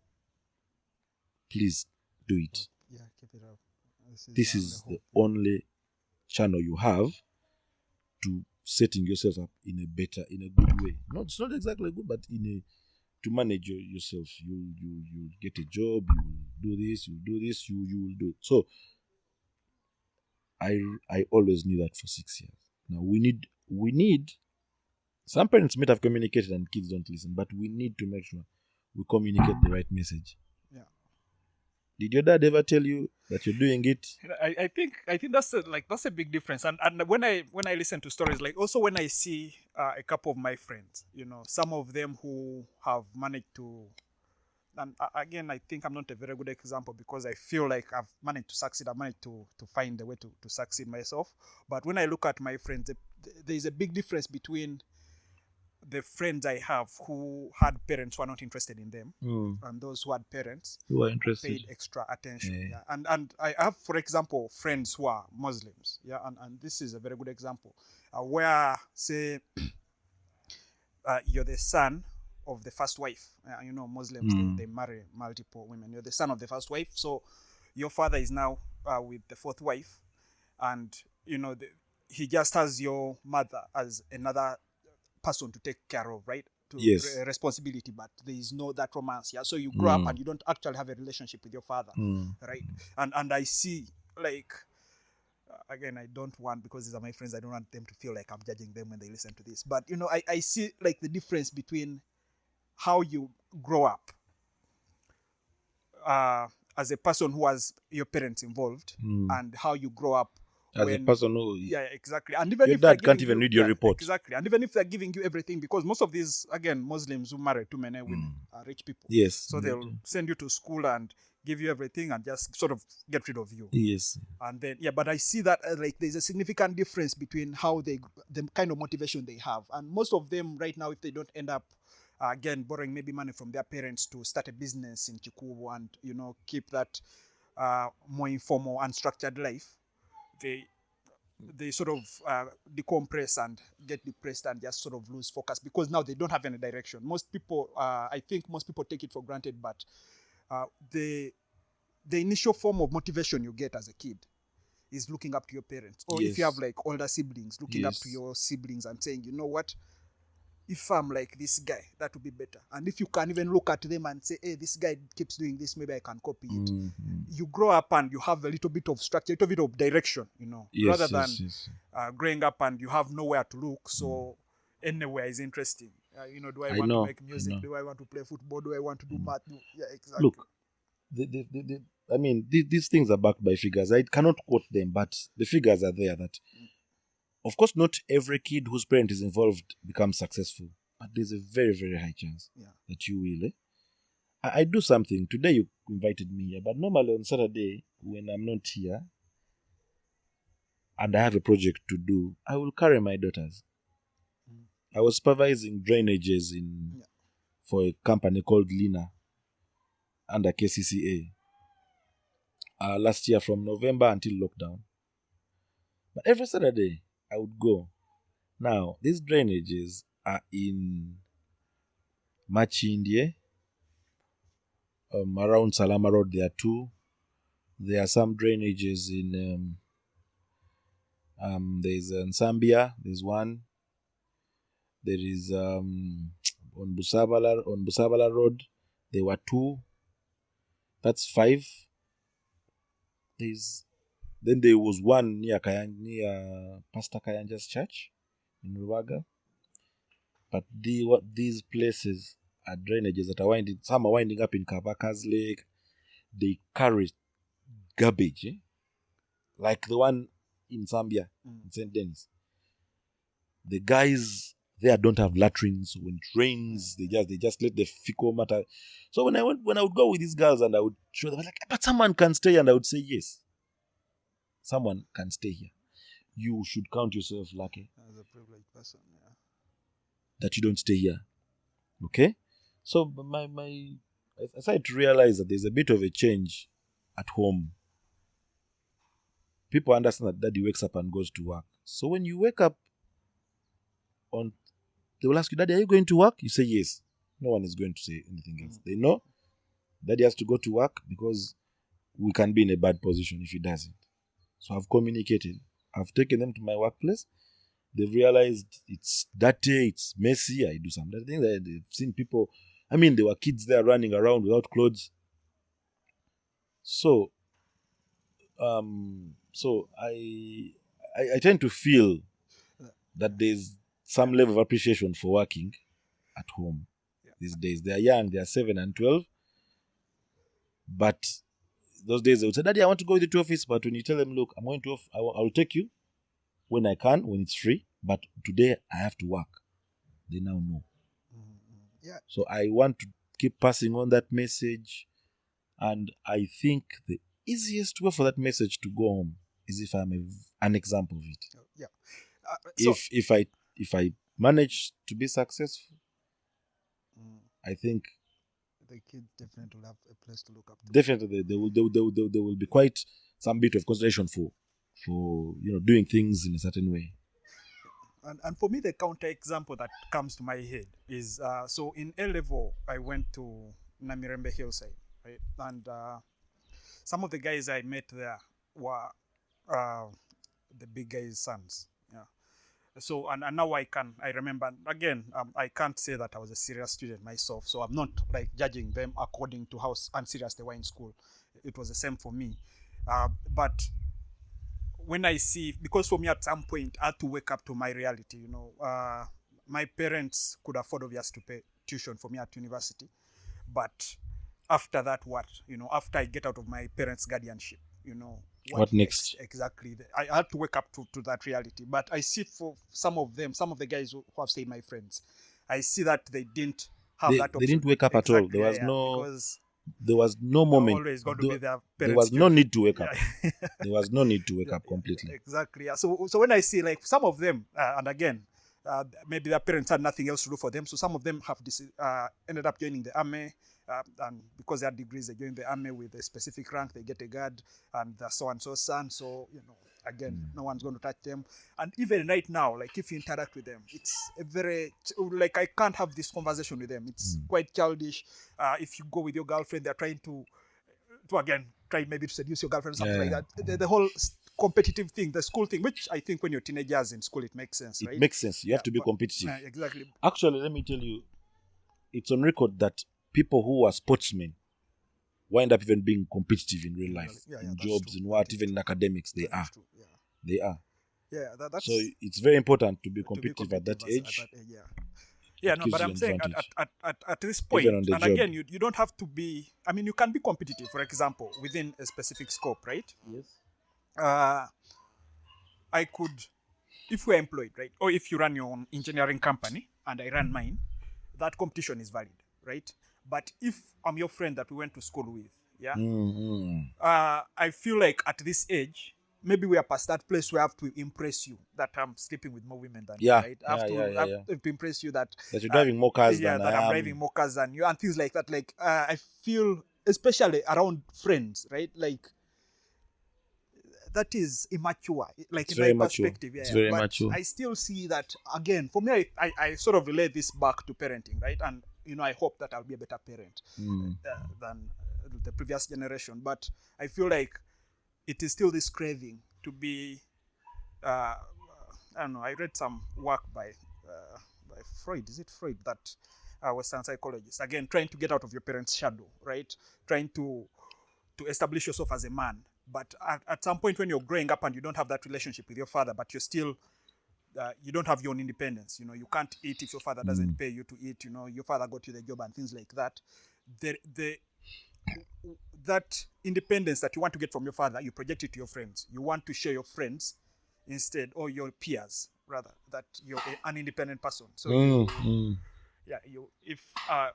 Please do it. Yeah, keep it up. This is the only channel you have to setting yourself up in a good way. It's not exactly good, but to manage yourself. You get a job, you will do this, you will do it. So I always knew that for 6 years. Now we need some parents might have communicated and kids don't listen, but we need to make sure we communicate the right message. Yeah. Did your dad ever tell you that you're doing it? I think that's a big difference. And when I listen to stories, like also when I see a couple of my friends, some of them who have managed to, and again, I think I'm not a very good example because I feel like I've managed to succeed. I've managed to find a way to succeed myself. But when I look at my friends, there is a big difference between the friends I have who had parents who are not interested in them and those who had parents who are interested, paid extra attention. Yeah. And I have, for example, friends who are Muslims. Yeah, and this is a very good example where, say, you're the son of the first wife. Muslims, they marry multiple women. You're the son of the first wife, so your father is now with the fourth wife, and he just has your mother as another person to take care of, right? Yes. Responsibility, but there is no that romance. Yeah, so you grow up and you don't actually have a relationship with your father, right? And I see, like, again, I don't want, because these are my friends, I don't want them to feel like I'm judging them when they listen to this. But I see like the difference between how you grow up as a person who has your parents involved and how you grow up as a person who, exactly. And even your if dad can't even read your report. Exactly. And even if they're giving you everything, because most of these, again, Muslims who marry too many women are rich people. Yes. So they'll send you to school and give you everything and just sort of get rid of you. Yes. And then, but I see that like there's a significant difference between how the kind of motivation they have. And most of them right now, if they don't end up, again, borrowing maybe money from their parents to start a business in Chikubu and, keep that more informal and structured life, they sort of decompress and get depressed and just sort of lose focus because now they don't have any direction. Most people, I think most people take it for granted, but the initial form of motivation you get as a kid is looking up to your parents. Or if you have like older siblings, looking up to your siblings and saying, you know what, if I'm like this guy, that would be better. And if you can even look at them and say, hey, this guy keeps doing this, maybe I can copy it. You grow up and you have a little bit of structure, a little bit of direction, rather than growing up and you have nowhere to look. So anywhere is interesting. Do I want to make music? Do I want to play football? Do I want to do math? Yeah, exactly. Look, I mean, these things are backed by figures. I cannot quote them, but the figures are there that, of course, not every kid whose parent is involved becomes successful, but there's a very, very high chance that you will. I do something. Today you invited me here, but normally on Saturday, when I'm not here and I have a project to do, I will carry my daughters. I was supervising drainages for a company called Lina under KCCA last year from November until lockdown. But every Saturday, I would go. Now, these drainages are in Machindye, around Salama Road, there are two. There are some drainages in there's in Zambia, there's one. There is on Busabala Road, there were two. That's 5. Then there was one near Pastor Kayanja's church in Ruwaga. But these places are drainages that are winding. Some are winding up in Kabaka's Lake. They carry garbage, like the one in Zambia, in St. Denis. The guys there don't have latrines. So when it rains, they just let the fecal matter. So when I would go with these girls and I would show them, like, but someone can stay, and I would say yes. Someone can stay here. You should count yourself lucky. As a privileged person, that you don't stay here. Okay? So I started to realize that there's a bit of a change at home. People understand that daddy wakes up and goes to work. So when you wake up, they will ask you, Daddy, are you going to work? You say yes. No one is going to say anything else. They know Daddy has to go to work because we can be in a bad position if he doesn't. So I've communicated. I've taken them to my workplace. They've realized it's dirty, it's messy. I do some other things. They've seen people. I mean, there were kids there running around without clothes. So I tend to feel that there's some level of appreciation for working at home these days. They are young, they are 7 and 12. But those days they would say, Daddy, I want to go with you to office. But when you tell them, look, I'm going to office, I will take you when I can, when it's free. But today I have to work. They now know. So I want to keep passing on that message. And I think the easiest way for that message to go home is if I'm an example of it. If I manage to be successful, I think the kids definitely will have a place to look up to. Definitely, there will be quite some bit of consideration for doing things in a certain way. And for me, the counter example that comes to my head is so in A level, I went to Namirembe Hillside, right? And some of the guys I met there were the big guys' sons. So and now I remember again, I can't say that I was a serious student myself, so I'm not like judging them according to how unserious they were in school. It was the same for me, but when I see, because for me at some point I had to wake up to my reality. My parents could afford obviously to pay tuition for me at university, but after that, what after I get out of my parents' guardianship, what next? Exactly. I had to wake up to that reality. But I see for some of the guys who have stayed my friends, I see that they didn't have that option. They didn't wake up at all. There was no moment. Always going to be their parents. There was no need to wake up. There was no need to wake up completely. Exactly. So when I see like some of them, and again, maybe their parents had nothing else to do for them, so some of them have ended up joining the army. And because they had degrees, they join the army with a specific rank, they get a guard, and the so-and-so son. So, again, no one's going to touch them. And even right now, like if you interact with them, it's a very, like I can't have this conversation with them. It's quite childish. If you go with your girlfriend, they're trying to again, try maybe to seduce your girlfriend or something like that. The whole competitive thing, the school thing, which I think when you're teenagers in school, it makes sense, right? It makes sense. You have to be competitive. Exactly. Actually, let me tell you, it's on record that people who are sportsmen wind up even being competitive in real life, in jobs, in what, even in academics, they are. They are. Yeah, that's so it's very important to be competitive at that age. Yeah, It no, gives but you I'm saying advantage. at this Even point, on the and job. again, you don't have to be. I mean, you can be competitive, for example, within a specific scope, right? Yes. I could, if we're employed, right, or if you run your own engineering company and I run mine, that competition is valid, right? But if I'm your friend that we went to school with, yeah, I feel like at this age, maybe we are past that place where I have to impress you that I'm sleeping with more women than you, Yeah, right? yeah. I have to impress you that That you're driving more cars yeah, than that I I'm am. driving more cars than you and things like that. Like I feel, especially around friends, right? Like that is immature, like It's in my very mature. perspective. It's Yeah, very but mature. I still see that again. For me, I sort of relate this back to parenting, right? And I hope that I'll be a better parent than the previous generation. But I feel like it is still this craving to be. I don't know. I read some work by Freud. Is it Freud that Western psychologist? Again, trying to get out of your parents' shadow, right? Trying to establish yourself as a man. But at some point when you're growing up and you don't have that relationship with your father, but you're still, you don't have your own independence. You can't eat if your father doesn't pay you to eat. Your father got you the job and things like that. That independence that you want to get from your father, you project it to your friends. You want to share your friends instead, or your peers rather, that you're an independent person. So if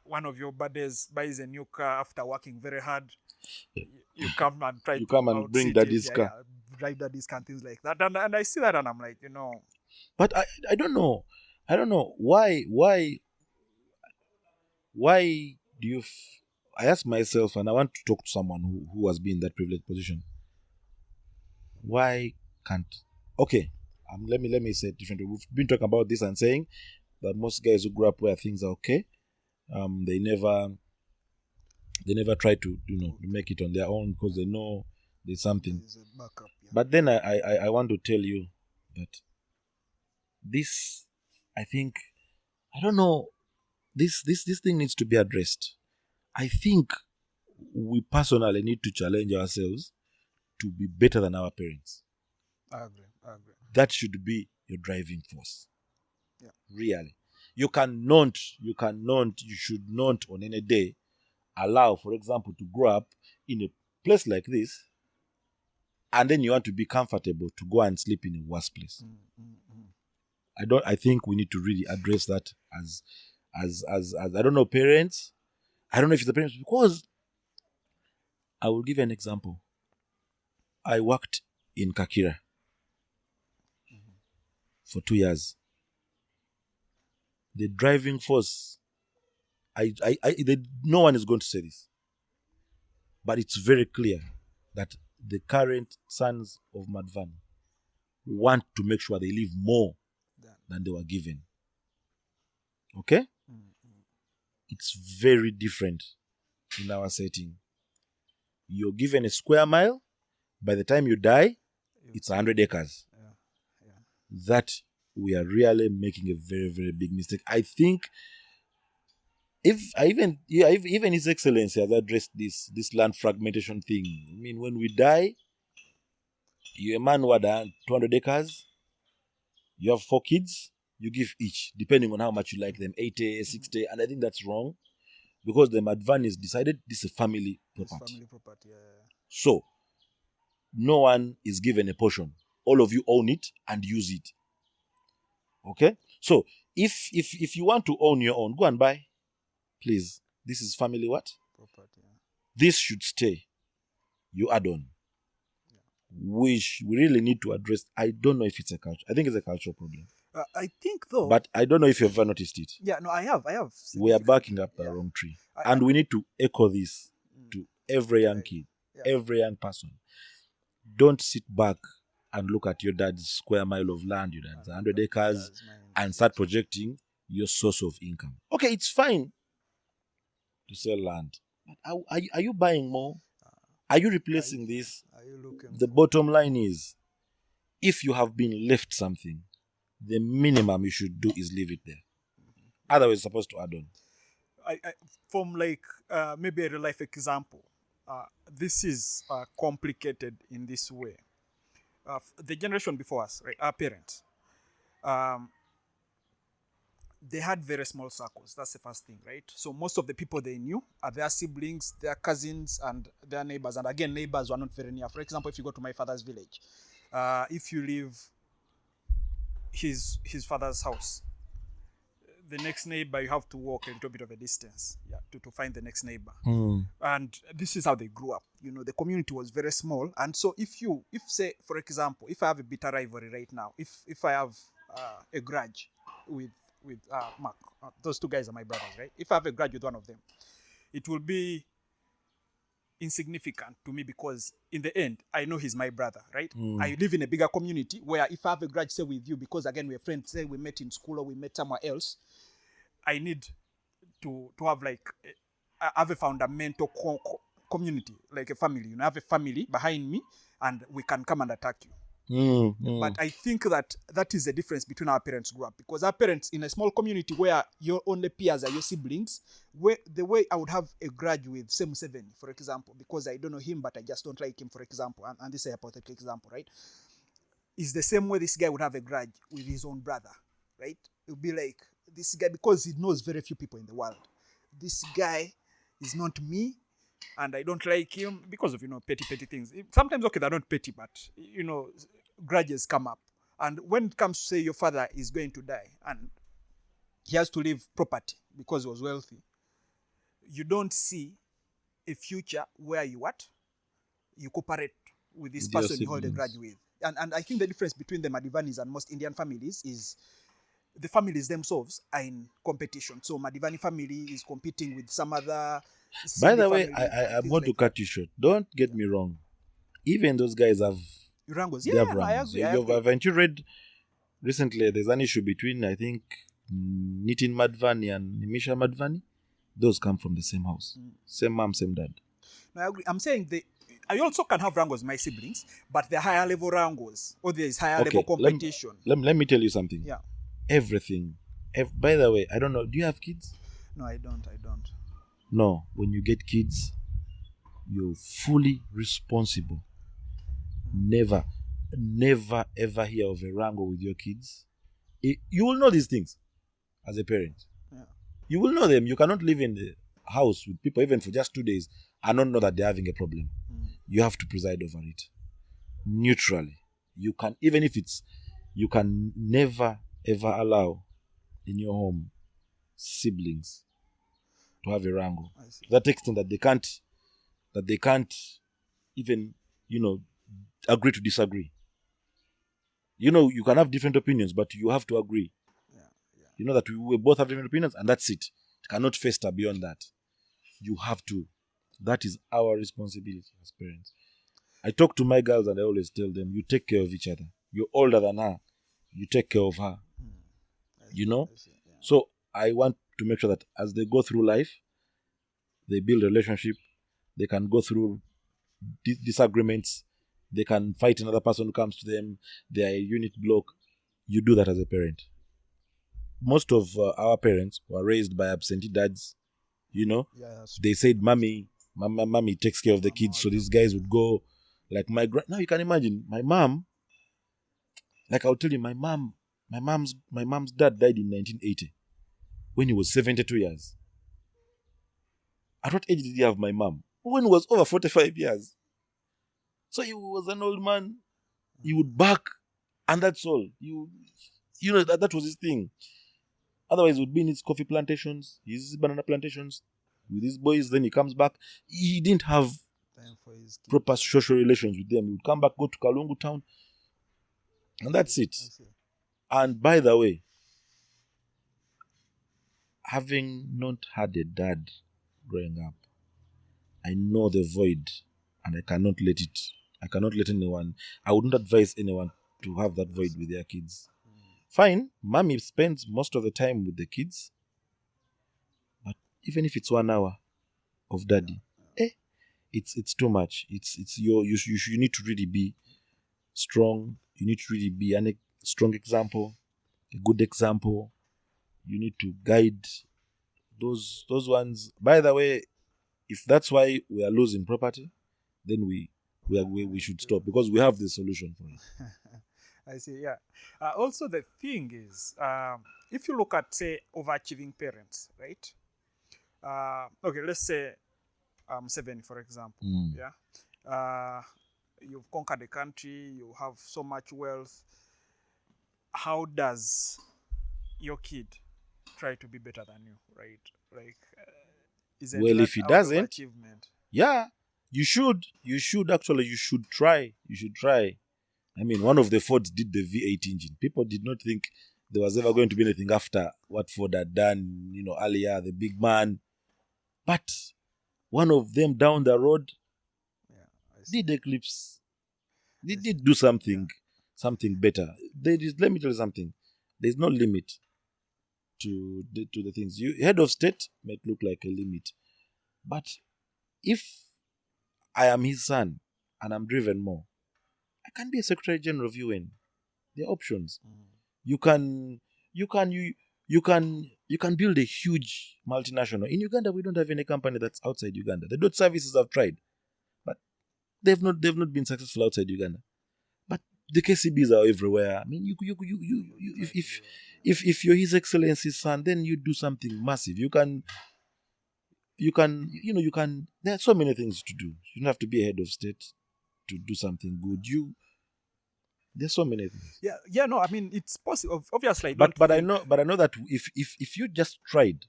one of your buddies buys a new car after working very hard, you come and try You to come and bring outseat daddy's it, car. drive daddy's car and things like that. And I see that and I'm like, But I don't know. I don't know why do you I ask myself, and I want to talk to someone who has been in that privileged position. Why can't okay let me say it differently. We've been talking about this and saying that most guys who grew up where things are okay, they never try to make it on their own because they know there's something. there's a backup. Yeah. But then I want to tell you that this, I think, I don't know, this thing needs to be addressed. I think we personally need to challenge ourselves to be better than our parents. I agree. That should be your driving force. Yeah. Really. You should not on any day allow, for example, to grow up in a place like this and then you want to be comfortable to go and sleep in a worse place. I think we need to really address that as I don't know, parents. I don't know if it's the parents, because I will give an example. I worked in Kakira for 2 years. The driving force, no one is going to say this, but it's very clear that the current sons of Madvan want to make sure they live more than they were given. Okay? It's very different in our setting. You're given a square mile. By the time you die, it's 100 acres. Yeah. That we are really making a very, very big mistake. I think even His Excellency has addressed this land fragmentation thing. I mean, when we die, you're a man who had 200 acres, you have 4 kids, you give each, depending on how much you like them, 80, 60, and I think that's wrong. Because the Madvan is decided this is a family property. Family property, yeah. So, no one is given a portion. All of you own it and use it. Okay? So, if you want to own your own, go and buy. Please. This is family what? Property, yeah. This should stay. You add on. We really need to address. I don't know if it's a culture. I think it's a cultural problem. I think though. But I don't know if you've ever noticed it. Yeah, no, I have. We are backing up the wrong tree. And we need to echo this to every young kid, every young person. Don't sit back and look at your dad's square mile of land, your dad's 100 acres, and start projecting your source of income. Okay, it's fine to sell land. But are you buying more? Are you replacing this? Are you looking the bottom line is, if you have been left something, the minimum you should do is leave it there. Otherwise, you're supposed to add on. From maybe a real life example, this is complicated in this way. The generation before us, right, our parents, they had very small circles. That's the first thing, right? So most of the people they knew are their siblings, their cousins, and their neighbors. And again, neighbors were not very near. For example, if you go to my father's village, if you leave his father's house, the next neighbor, you have to walk a little bit of a distance, to find the next neighbor. And this is how they grew up. You know, the community was very small. And so if say, for example, if I have a bitter rivalry right now, if I have a grudge with Mark, those two guys are my brothers, right? If I have a grudge with one of them, it will be insignificant to me because in the end, I know he's my brother, right? I live in a bigger community where if I have a grudge, say with you, because again, we're friends, say we met in school or we met somewhere else, I need to have like, I have a fundamental community, like a family, you know, I have a family behind me and we can come and attack you. But I think that is the difference between our parents grew up, because our parents in a small community where your only peers are your siblings, the way I would have a grudge with Semu Seven, for example, because I don't know him but I just don't like him, for example, and this is a hypothetical example, right, is the same way this guy would have a grudge with his own brother, right? It would be like, this guy, because he knows very few people in the world, this guy is not me and I don't like him because of, you know, petty things. Sometimes, okay, they're not petty, but, you know, grudges come up. And when it comes to, say, your father is going to die and he has to leave property because he was wealthy, you don't see a future where you cooperate with this person you hold a grudge with. And I think the difference between the Madivanis and most Indian families is the families themselves are in competition. So Madivani family is competing with some other... By the way, I'm going to cut you short. Don't get me wrong. Even those guys have Rangos. They have Rangos. Haven't you read recently? There's an issue between, I think, Nitin Madhvani and Nimisha Madhvani. Those come from the same house, same mom, same dad. No, I agree. I'm saying I also can have Rangos, my siblings, but they're higher level Rangos, or there is higher level competition. Let me tell you something. Yeah. Everything. By the way, I don't know. Do you have kids? No, I don't. No, when you get kids, you're fully responsible. Never ever hear of a wrangle with your kids. You will know these things as a parent. Yeah. You will know them. You cannot live in the house with people even for just 2 days and not know that they're having a problem. You have to preside over it neutrally. You can, even if you can never ever allow in your home siblings to have a wrangle. To that extent that they can't even, you know, agree to disagree. You know, you can have different opinions, but you have to agree. Yeah. You know that we both have different opinions, and that's it. It cannot fester beyond that. You have to. That is our responsibility as parents. I talk to my girls and I always tell them, you take care of each other. You're older than her. You take care of her. You know? So I want to make sure that as they go through life, they build a relationship. They can go through disagreements. They can fight another person who comes to them. They are a unit block. You do that as a parent. Most of our parents were raised by absentee dads. You know, they said, "Mommy takes care of the kids." So these guys would go, like now you can imagine my mom. Like I'll tell you, my mom's dad died in 1980 when he was 72 years. At what age did he have my mom? When he was over 45 years. So he was an old man. He would bark, and that's all. You know that was his thing. Otherwise, he would be in his coffee plantations, his banana plantations, with his boys. Then he comes back. He didn't have time for his kids. Proper social relations with them. He would come back, go to Kalungu town, and that's it. And by the way, having not had a dad growing up, I know the void, and I cannot let anyone. I wouldn't advise anyone to have that void with their kids. Fine, mommy spends most of the time with the kids, but even if it's 1 hour of daddy, it's too much. You need to really be strong. You need to really be a strong example, a good example. You need to guide those ones. By the way, if that's why we are losing property, then we should stop, because we have the solution for it. I see. Yeah. Also, the thing is, if you look at, say, overachieving parents, right? Okay, let's say 70, for example. Yeah. You've conquered the country. You have so much wealth. How does your kid try to be better than you, right? Like, isn't Well, that if he out of doesn't, achievement? yeah, you should actually, you should try. I mean, one of the Fords did the V8 engine. People did not think there was ever going to be anything after what Ford had done, earlier, the big man. But one of them down the road Yeah, I see. did Eclipse. They I did see. do something better. Let me tell you something. There's no limit to the things. Head of state might look like a limit. But if I am his son and I'm driven more, I can be a Secretary General of UN. There are options. You can you can you you can build a huge multinational. In Uganda, we don't have any company that's outside Uganda. The dot services have tried, but they've not been successful outside Uganda. But the KCBs are everywhere. I mean, if you're His Excellency's son, then you do something massive. You can. There are so many things to do. You don't have to be a head of state to do something good. There's so many things. Yeah. No, I mean, it's possible. Obviously, But I know that if you just tried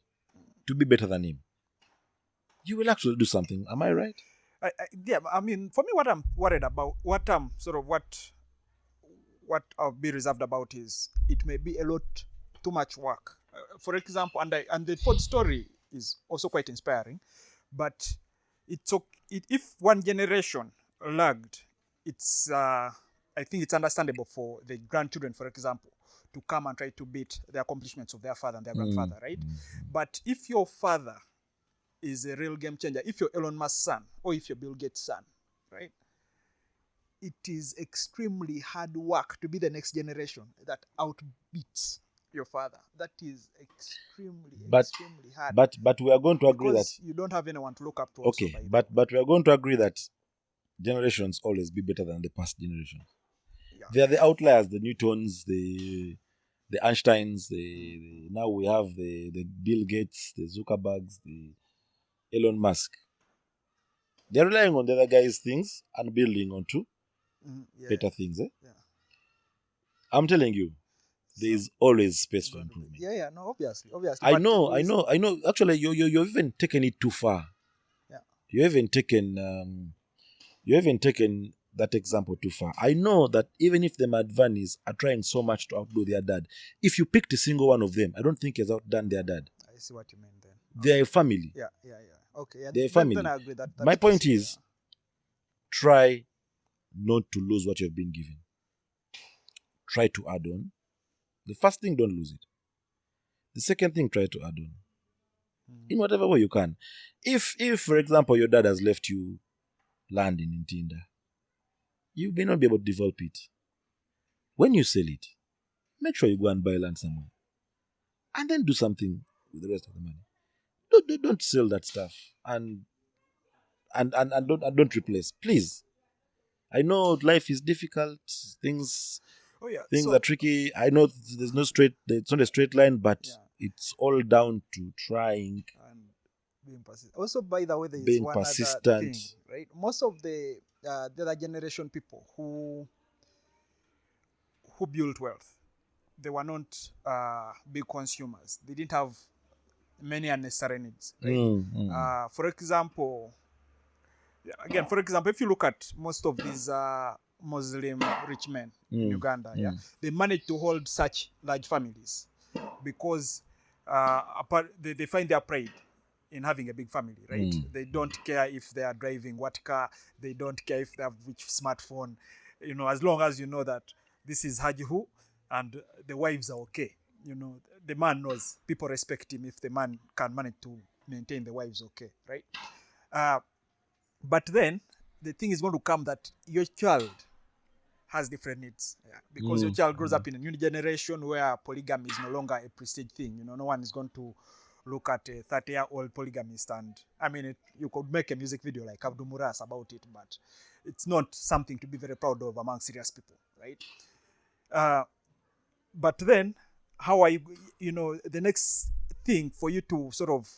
to be better than him, you will actually do something. Am I right? Yeah. I mean, for me, what I'm worried about, what I'll be reserved about is it may be a lot too much work. For example, and the Ford story is also quite inspiring, but if one generation lagged, it's I think it's understandable for the grandchildren, for example, to come and try to beat the accomplishments of their father and their grandfather, right? But if your father is a real game changer, if you're Elon Musk's son or if you're Bill Gates' son, right? It is extremely hard work to be the next generation that outbeats your father. That is extremely hard. But we are going to agree because that you don't have anyone to look up to. okay. But we are going to agree that generations always be better than the past generation. Yeah. They are the outliers, the Newtons, the Einsteins. Now we have the Bill Gates, the Zuckerbergs, the Elon Musk. They're relying on the other guys' things and building onto better things. Yeah. I'm telling you, there is always space for improvement. Yeah. No, obviously. I know. Actually, you've even taken it too far. Yeah. You haven't taken that example too far. I know that even if the Madvanis are trying so much to outdo their dad, if you picked a single one of them, I don't think has outdone their dad. I see what you mean then. They're a family. Yeah. Okay. Yeah, they're a family. Then I agree that. My point is, try not to lose what you've been given. Try to add on. The first thing, don't lose it. The second thing, try to add on. In whatever way you can. If for example, your dad has left you land in Ntinda, you may not be able to develop it. When you sell it, make sure you go and buy land somewhere. And then do something with the rest of the money. Don't sell that stuff. And don't replace. Please. I know life is difficult. Things are tricky. I know it's not a straight line, but it's all down to trying and being persistent. Also, by the way, there is being one persistent. other thing, right? Most of the other generation people who built wealth, they were not big consumers. They didn't have many unnecessary needs, right? For example, if you look at most of these Muslim rich men in Uganda, they manage to hold such large families because they find their pride in having a big family, right? They don't care if they are driving what car, they don't care if they have which smartphone, as long as you know that this is Hajihu and the wives are okay. The man knows people respect him if the man can manage to maintain the wives okay, right? But then the thing is going to come that your child has different needs, because your child grows up in a new generation where polygamy is no longer a prestige thing. No one is going to look at a 30-year-old polygamist and, I mean, you could make a music video like Abdul Muras about it, but it's not something to be very proud of among serious people, right? But then, how are you? You know, the next thing for you to sort of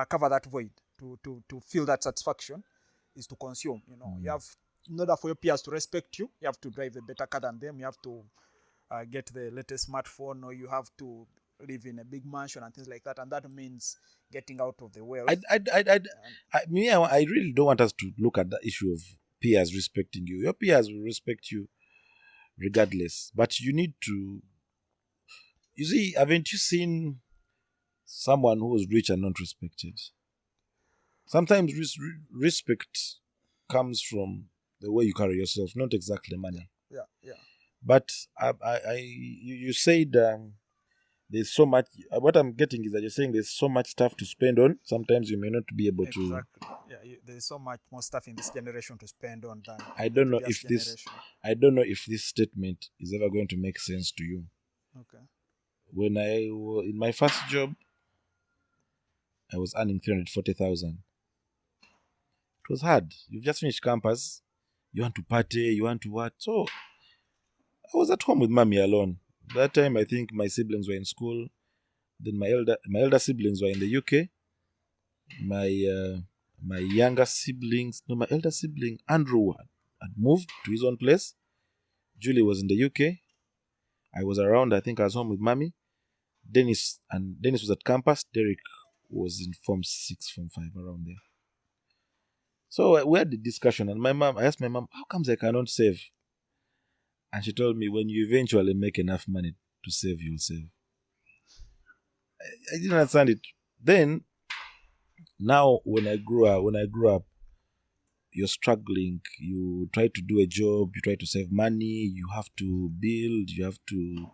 cover that void, to feel that satisfaction, is to consume. You know, you have, in order for your peers to respect you, you have to drive a better car than them. You have to get the latest smartphone, or you have to live in a big mansion and things like that. And that means getting out of the wealth. I really don't want us to look at the issue of peers respecting you. Your peers will respect you regardless, but you need to. You see, haven't you seen someone who is rich and not respected? Sometimes respect comes from the way you carry yourself, not exactly money. Yeah. But you said there's so much. What I'm getting is that you're saying there's so much stuff to spend on. Sometimes you may not be able to. Exactly. Yeah, there's so much more stuff in this generation to spend on than I don't know previous if this. generation. I don't know if this statement is ever going to make sense to you. Okay. When I was in my first job, I was earning 340,000. It was hard. You've just finished campus. You want to party. You want to what? So I was at home with mommy alone. That time, I think my siblings were in school. Then my elder siblings were in the UK. My younger siblings, no, my elder sibling Andrew had moved to his own place. Julie was in the UK. I was around. I think I was home with mommy. Dennis was at campus. Derek was in Form 6, Form 5, around there. So we had the discussion, and I asked my mom, how comes I cannot save? And she told me, when you eventually make enough money to save, you'll save. I didn't understand it. Then, now when I grew up, you're struggling. You try to do a job. You try to save money. You have to build. You have to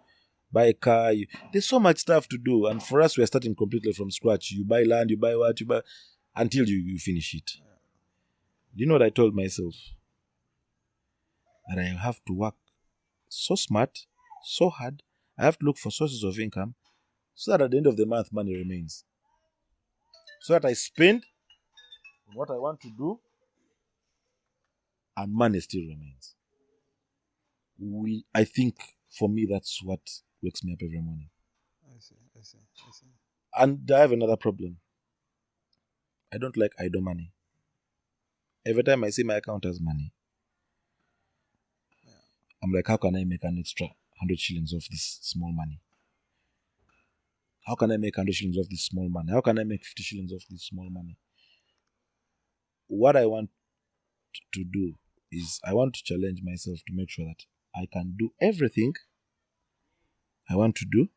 buy a car. There's so much stuff to do. And for us, we're starting completely from scratch. You buy land, you buy what, you buy, until you finish it. Do you know what I told myself? That I have to work so smart, so hard. I have to look for sources of income so that at the end of the month, money remains. So that I spend on what I want to do and money still remains. I think for me, that's what wakes me up every morning. I see. And I have another problem. I don't like idle money. Every time I see my account has money, I'm like, how can I make an extra 100 shillings off this small money? How can I make 100 shillings off this small money? How can I make 50 shillings off this small money? What I want to do is I want to challenge myself to make sure that I can do everything I want to do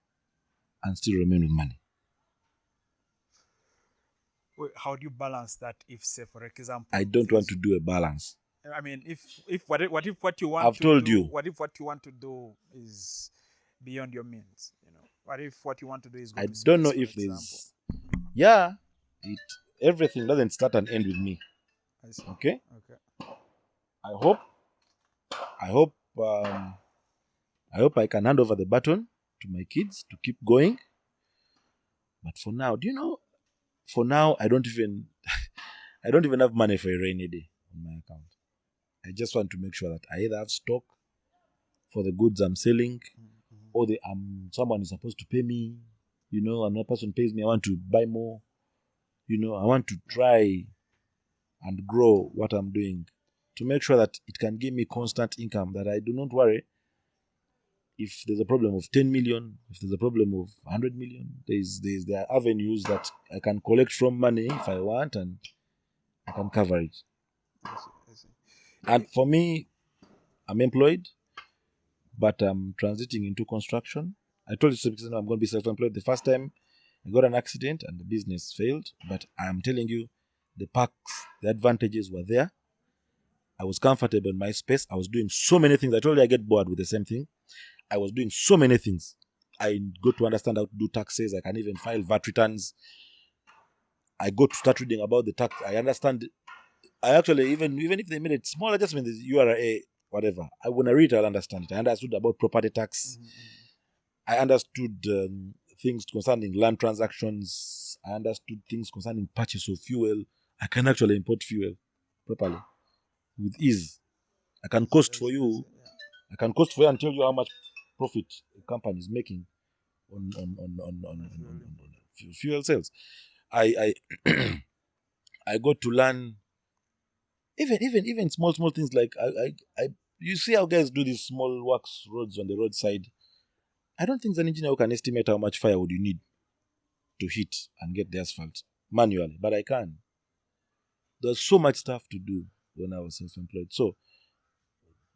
and still remain with money. Wait, how do you balance that? If, say, for example, I don't want to do a balance. I mean, what if what you want I've to told do, you. What if what you want to do is beyond your means? You know, what if what you want to do is go I to space, don't know for if example? there's everything doesn't start and end with me. I see. Okay. I hope I can hand over the baton to my kids to keep going. But for now, I don't even have money for a rainy day on my account. I just want to make sure that I either have stock for the goods I'm selling, or someone is supposed to pay me, another person pays me, I want to buy more, I want to try and grow what I'm doing to make sure that it can give me constant income, that I do not worry if there's a problem of 10 million, if there's a problem of 100 million, there are avenues that I can collect from money if I want, and I can cover it. I see. And for me, I'm employed, but I'm transiting into construction. I told you I'm going to be self-employed. The first time I got an accident and the business failed, but I'm telling you, the perks, the advantages were there. I was comfortable in my space. I was doing so many things. I told you I get bored with the same thing. I was doing so many things. I got to understand how to do taxes. I can even file VAT returns. I got to start reading about the tax. I understand. I actually, even if they made it small adjustment, the URA, whatever, when I read it, I'll understand it. I understood about property tax. I understood things concerning land transactions. I understood things concerning purchase of fuel. I can actually import fuel properly with ease. I can cost for you. I can cost for you and tell you how much profit a company is making on fuel cells. I I got to learn even small things like I you see how guys do these small works roads on the roadside. I don't think an engineer can estimate how much firewood you need to hit and get the asphalt manually, but I can. There's so much stuff to do when I was self-employed. So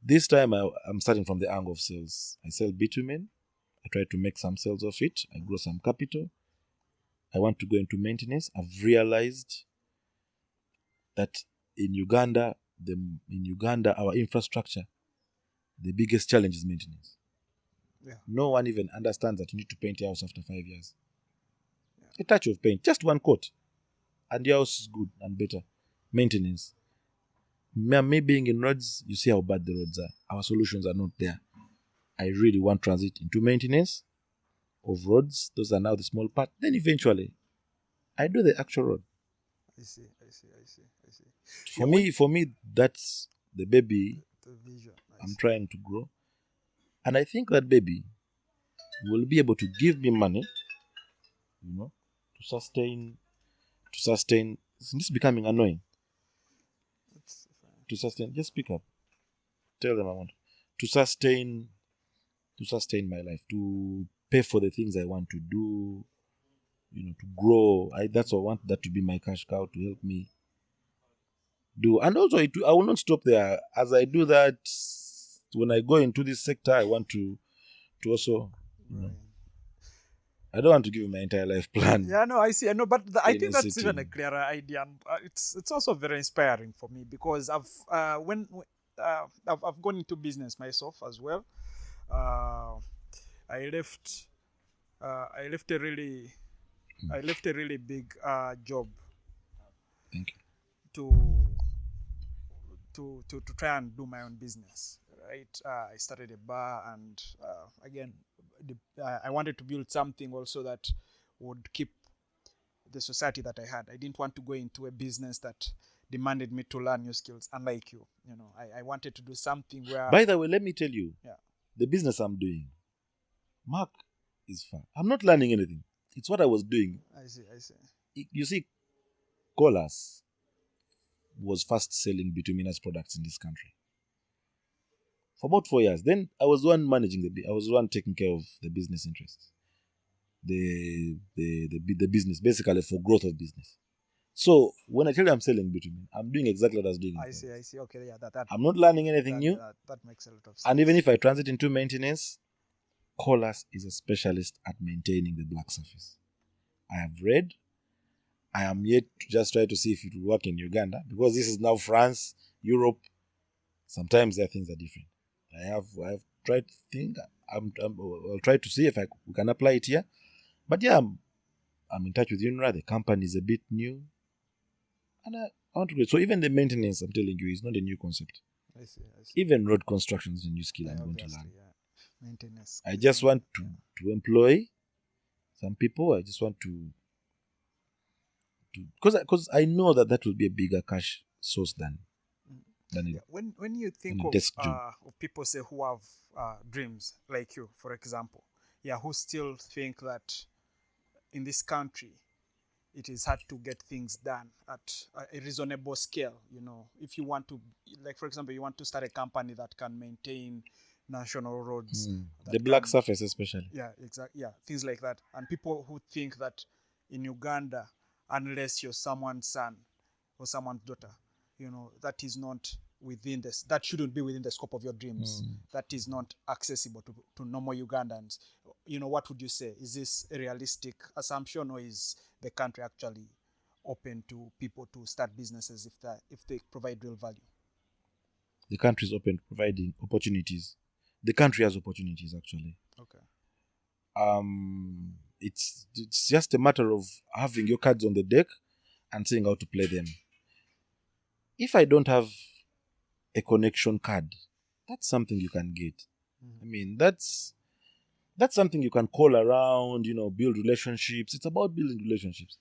this time I'm starting from the angle of sales. I sell bitumen. I try to make some sales of it. I grow some capital. I want to go into maintenance. I've realized that in Uganda, our infrastructure, the biggest challenge is maintenance. Yeah. No one even understands that you need to paint your house after 5 years. Yeah. A touch of paint, just one coat, and your house is good and better. Maintenance. Me being in roads, you see how bad the roads are. Our solutions are not there. I really want transit into maintenance of roads. Those are now the small part. Then eventually, I do the actual road. I see. For me, that's the baby the vision. I'm trying to grow. And I think that baby will be able to give me money, to sustain. This is becoming annoying. To sustain, just speak up. Tell them I want to sustain my life, to pay for the things I want to do, to grow. That's what I want that to be my cash cow, to help me do. And also, I will not stop there. As I do that, when I go into this sector, I want to also, I don't want to give you my entire life plan. Yeah, no, I see. I know, but I think that's even a clearer idea, and it's also very inspiring for me because I've gone into business myself as well. I left a really big job. Thank you. To try and do my own business, right? I started a bar, and again, I wanted to build something also that would keep the society that I had. I didn't want to go into a business that demanded me to learn new skills, unlike you. I wanted to do something where... By the way, let me tell you, the business I'm doing, Mark, is fun. I'm not learning anything. It's what I was doing. I see. You see, Colas was first selling bituminous products in this country for about 4 years. Then I was the one I was the one taking care of the business interests, the business, basically for growth of business. So when I tell you I'm selling bitumen, I'm doing exactly what I was doing. I see. Okay, yeah, that I'm not learning anything new. That makes a lot of sense. And even if I transit into maintenance, Colas is a specialist at maintaining the black surface. I have read. I am yet to just try to see if it will work in Uganda, because this is now France, Europe. Sometimes their things are different. I have tried to think. I'll try to see if we can apply it here. But yeah, I'm in touch with UNRWA. The company is a bit new, and I want to go. So even the maintenance, I'm telling you, is not a new concept. I see. Even road construction is a new skill I'm going to learn. Yeah. Maintenance. I just want to employ some people. I just want to because I know that will be a bigger cash source than it. When you think of people, say, who have dreams like you, for example, who still think that in this country it is hard to get things done at a reasonable scale. If you want to, like, for example, you want to start a company that can maintain national roads, the black surface especially. Yeah, exactly. Yeah, things like that. And people who think that in Uganda, unless you're someone's son or someone's daughter, that is not within this. That shouldn't be within the scope of your dreams. That is not accessible to normal Ugandans. What would you say? Is this a realistic assumption, or is the country actually open to people to start businesses if they provide real value? The country is open to providing opportunities. The country has opportunities, actually. Okay. It's just a matter of having your cards on the deck and seeing how to play them. If I don't have a connection card, that's something you can get. I mean, that's something you can call around, build relationships. It's about building relationships.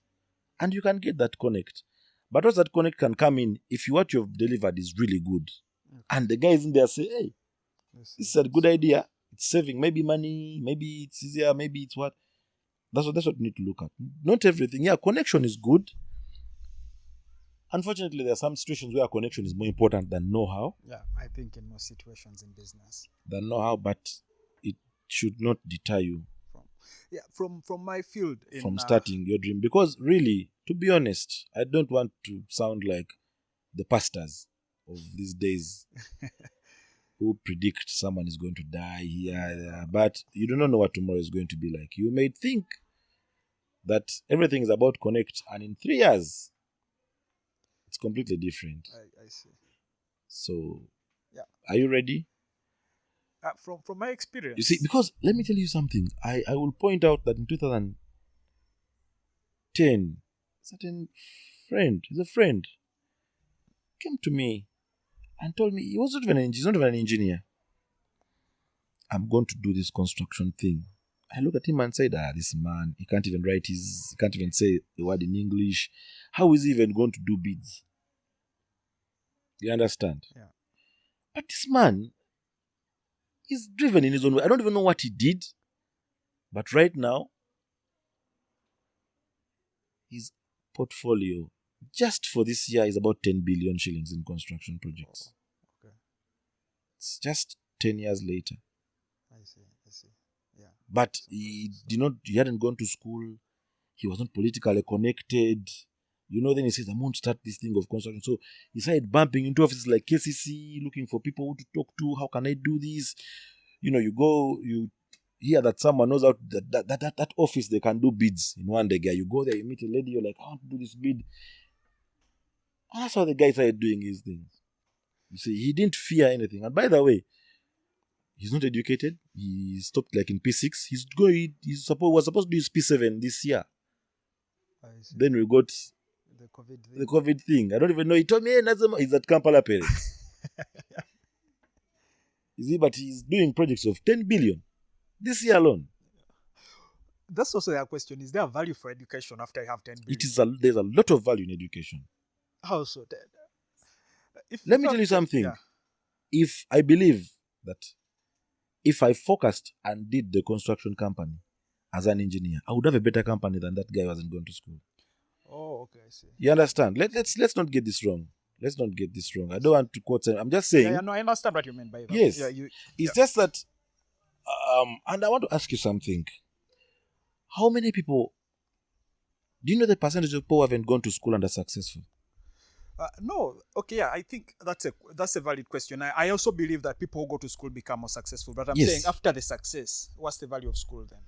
And you can get that connect. But also that connect can come in if what you've delivered is really good. Okay. And the guys in there say, hey, this is a good idea. it's saving maybe money, maybe it's easier, maybe it's what. That's what you need to look at. Not everything. Yeah, connection is good. Unfortunately, there are some situations where connection is more important than know-how. Yeah, I think in most situations in business. Than know-how, but it should not deter you from my field from starting your dream. Because really, to be honest, I don't want to sound like the pastors of these days who predict someone is going to die here, there, but you do not know what tomorrow is going to be like. You may think that everything is about connect, and in 3 years, it's completely different. I see. So, yeah, are you ready? From my experience, you see, because let me tell you something. I will point out that in 2010, certain friend, he's a friend, came to me and told me he's not even an engineer. I'm going to do this construction thing. I looked at him and said, this man, he can't even say a word in English. How is he even going to do bids? You understand? Yeah. But this man is driven in his own way. I don't even know what he did. But right now, his portfolio just for this year is about 10 billion shillings in construction projects. Oh, okay. It's just 10 years later. I see. Yeah. But he hadn't gone to school. He was not politically connected. Then he says, I want to start this thing of construction. So he started bumping into offices like KCC, looking for people to talk to. How can I do this? You hear that someone knows out that office, they can do bids in one day. You go there, you meet a lady, you're like, I want to do this bid. And that's how the guy started doing his things. You see, he didn't fear anything. And by the way, he's not educated. He stopped like in P6. Was supposed to do his P7 this year. Then we got the COVID thing. I don't even know. He told me, hey, Nazama, he's at Kampala parents. You see, but he's doing projects of 10 billion this year alone. That's also a question. Is there a value for education after you have 10 billion? There's a lot of value in education. How so? Let me tell you something. Yeah. If I believe that if I focused and did the construction company as an engineer, I would have a better company than that guy who hasn't gone to school. Oh, okay, I see. You understand? Let's not get this wrong. I don't want to quote. I'm just saying. Yeah, no, I understand what you mean by that. Yes. Yeah, it's just that. And I want to ask you something. How many people? Do you know the percentage of people who haven't gone to school and are successful? No. Okay, yeah, I think that's a valid question. I also believe that people who go to school become more successful. But I'm saying after the success, what's the value of school then?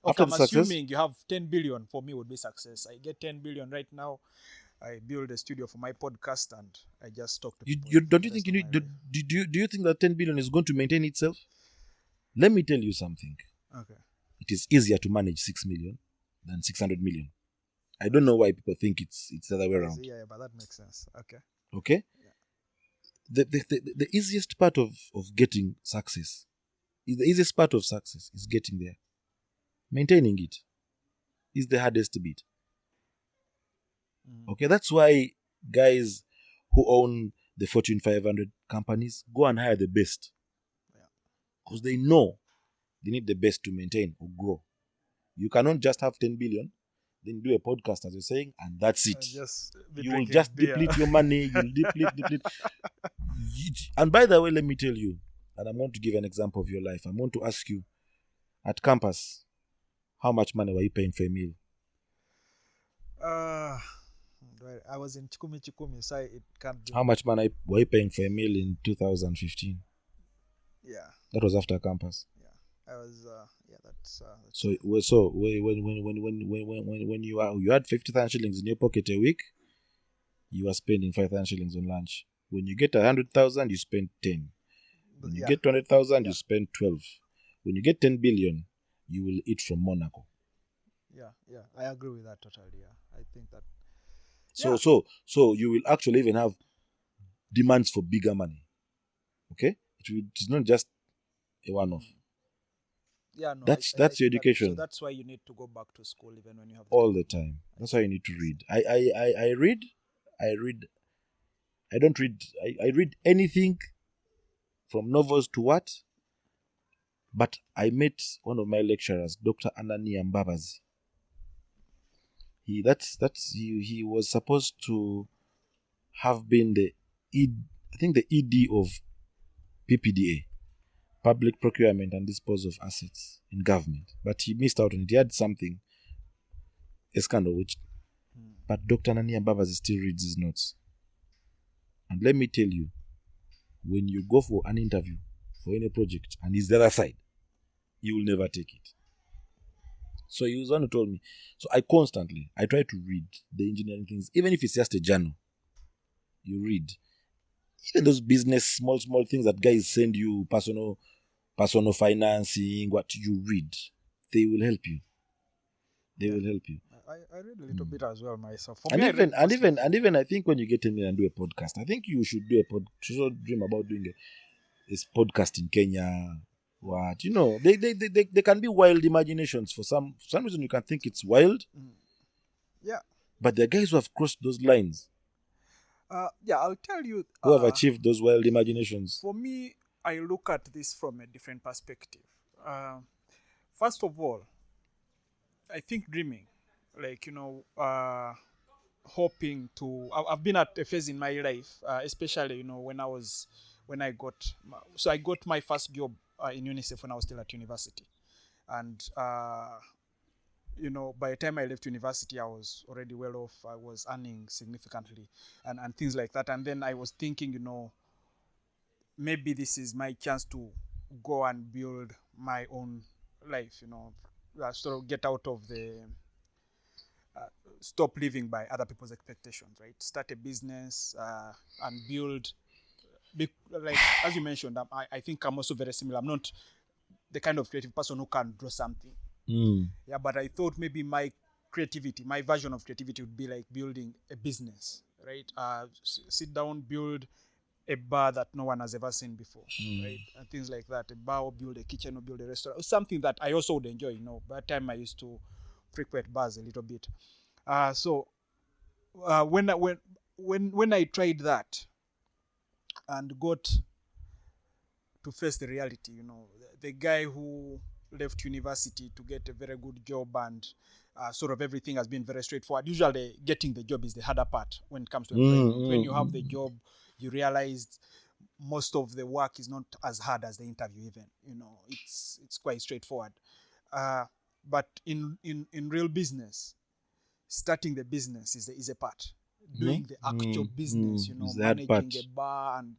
Okay, I'm assuming you have 10 billion. For me, would be success. I get 10 billion right now. I build a studio for my podcast and I just talk to people. Don't you think you need? Do you think that 10 billion is going to maintain itself? Let me tell you something. Okay. It is easier to manage 6 million than 600 million. I don't know why people think it's the other way around. Yeah, but that makes sense. Okay. Yeah. The easiest part of getting success is getting there. Maintaining it is the hardest bit. Okay, that's why guys who own the Fortune 500 companies go and hire the best. Because they know they need the best to maintain or grow. You cannot just have 10 billion, then do a podcast, as you're saying, and that's it. You will just deplete your money. You'll deplete. And by the way, let me tell you, and I'm going to give an example of your life. I'm going to ask you, at campus, how much money were you paying for a meal? I was in Chikumi, so it can't be. How much money were you paying for a meal in 2015? Yeah. That was after campus. Yeah. I was. That's. So when you had 50,000 shillings in your pocket a week, you were spending 5,000 shillings on lunch. When you get 100,000, you spend 10. When you get 200,000, you spend 12. When you get 10 billion, you will eat from Monaco. Yeah, I agree with that totally. Yeah, I think that. So you will actually even have demands for bigger money. Okay, it's not just a one-off. Yeah, no. That's your education. So that's why you need to go back to school even when you have all the time. That's why you need to read. I read. I don't read. I read anything from novels to what? But I met one of my lecturers, Dr. Anania Mbabazi. He was supposed to have been the ED of PPDA, Public Procurement and Disposal of Assets in Government. But he missed out on it. He had something, a scandal, but Dr. Anania Mbabazi still reads his notes. And let me tell you, when you go for an interview for any project and he's the other side, you will never take it. So he was one who told me. So I try to read the engineering things, even if it's just a journal. You read. Even those business, small things that guys send you, personal financing, what you read, they will help you. They will help you. I read a little bit as well myself. For And me, even I think when you get in there and do a podcast, I think you should do a podcast. You should dream about doing a podcast in Kenya. What they can be wild imaginations. For some reason you can think it's wild. Yeah. But there are guys who have crossed those lines. I'll tell you. Who have achieved those wild imaginations. For me, I look at this from a different perspective. First of all, I think dreaming, hoping to. I've been at a phase in my life, especially when I got my first job in UNICEF when I was still at university, and by the time I left university, I was already well off. I was earning significantly, and things like that. And then I was thinking, maybe this is my chance to go and build my own life. Sort of get out of the stop living by other people's expectations, right? Start a business and build. Like as you mentioned, I think I'm also very similar. I'm not the kind of creative person who can draw something. Yeah, but I thought maybe my version of creativity would be like building a business, right? Sit down, build a bar that no one has ever seen before, right? And things like that. A bar, or build a kitchen, or build a restaurant, or something that I also would enjoy. By the time I used to frequent bars a little bit. When I tried that and got to face the reality, the guy who left university to get a very good job and sort of everything has been very straightforward. Usually getting the job is the harder part when it comes to employment. When you have the job, you realize most of the work is not as hard as the interview even. It's quite straightforward. But in real business, starting the business is a part. Doing the actual business, managing a bar and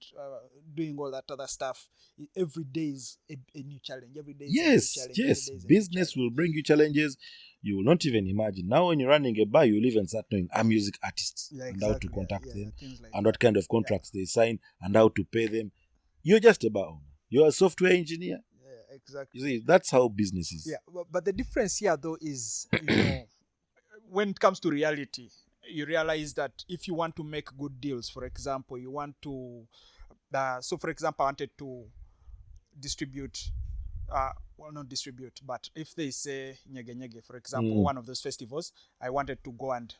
doing all that other stuff. Every day is a new challenge. Every day is a new challenge. Yes. Business will bring you challenges you will not even imagine. Now when you're running a bar, you'll even start knowing music artists and how to contact them and what kind of contracts they sign and how to pay them. You're just a bar owner. You're a software engineer. Yeah, exactly. You see, that's how business is. Yeah, but the difference here though is, when it comes to reality, you realize that if you want to make good deals, for example, you want to, for example, I wanted to distribute, not distribute, but if they say Nyege Nyege, for example, one of those festivals, I wanted to go and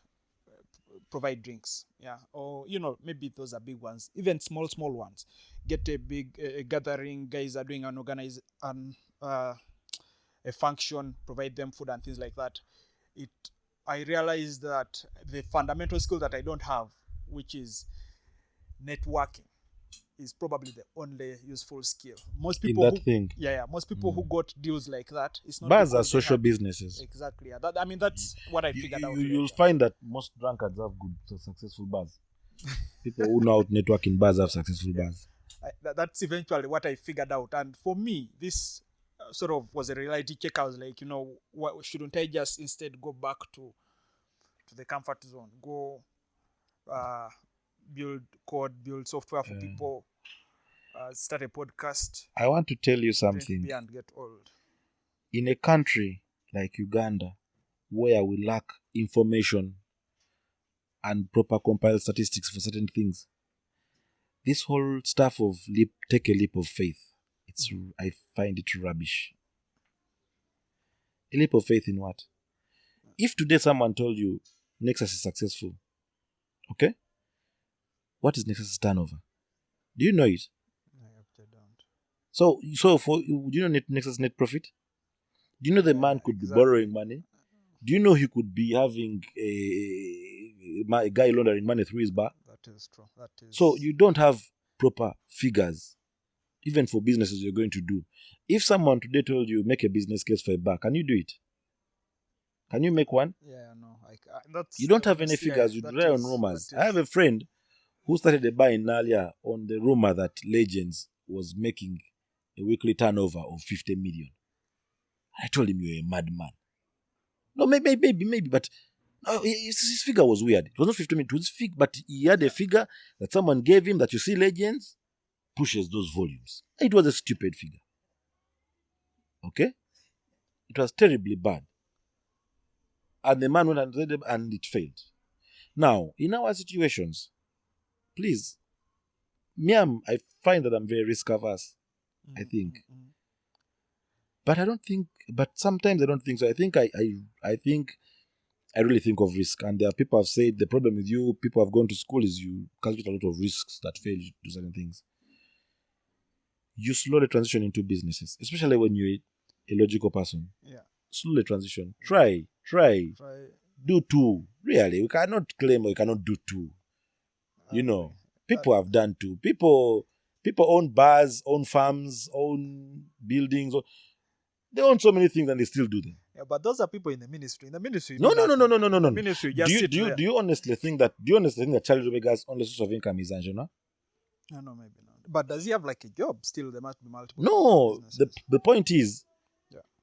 provide drinks, or, maybe those are big ones, even small ones, get a big gathering, guys are doing a function, provide them food and things like that. I realized that the fundamental skill that I don't have, which is networking, is probably the only useful skill. Most people most people who got deals like that, it's not bars are social businesses. Exactly. That's what I figured out. You'll find that most drunkards have good, successful bars. People who know how to network in bars have successful bars. That's eventually what I figured out. And for me, this sort of was a reality check. I was like, shouldn't I just instead go back to the comfort zone, go build code, build software for people, start a podcast. I want to tell you something. And get old. In a country like Uganda, where we lack information and proper compiled statistics for certain things, this whole stuff of take a leap of faith, I find it rubbish. A leap of faith in what? If today someone told you Nexus is successful, okay? What is Nexus turnover? Do you know it? I don't. So for do you know Nexus net profit? Do you know the man could be borrowing money? Do you know he could be having a guy laundering money through his bar? That is true. That is. So you don't have proper figures, even for businesses you're going to do. If someone today told you make a business case for a bar, can you do it? Can you make one? Yeah, no. That's, you don't have any figures. You rely on rumors. I have a friend who started a bar in Nalia on the rumor that Legends was making a weekly turnover of 50 million. I told him, you're a madman. No, maybe, but his figure was weird. It was not 50 million, it was fig, but he had a figure that someone gave him that you see Legends pushes those volumes. It was a stupid figure. Okay? It was terribly bad. And the man went and read them and it failed. Now, in our situations, please, I find that I'm very risk averse, I think. But sometimes I don't think so. I think I really think of risk. And there are people have said the problem with you, people have gone to school, is you calculate a lot of risks that fail you to do certain things. You slowly transition into businesses, especially when you're a logical person. Yeah. Slowly transition. Try. Do two. Really, we cannot claim we cannot do two. People have done two. People own bars, own farms, own buildings. They own so many things and they still do them. Yeah, but those are people in the ministry. In the ministry, no. The ministry just sit there. Do you honestly think that Charlie Robega's only source of income is Anjona? No, maybe not. But does he have like a job? Still, there must be multiple. No, the point is,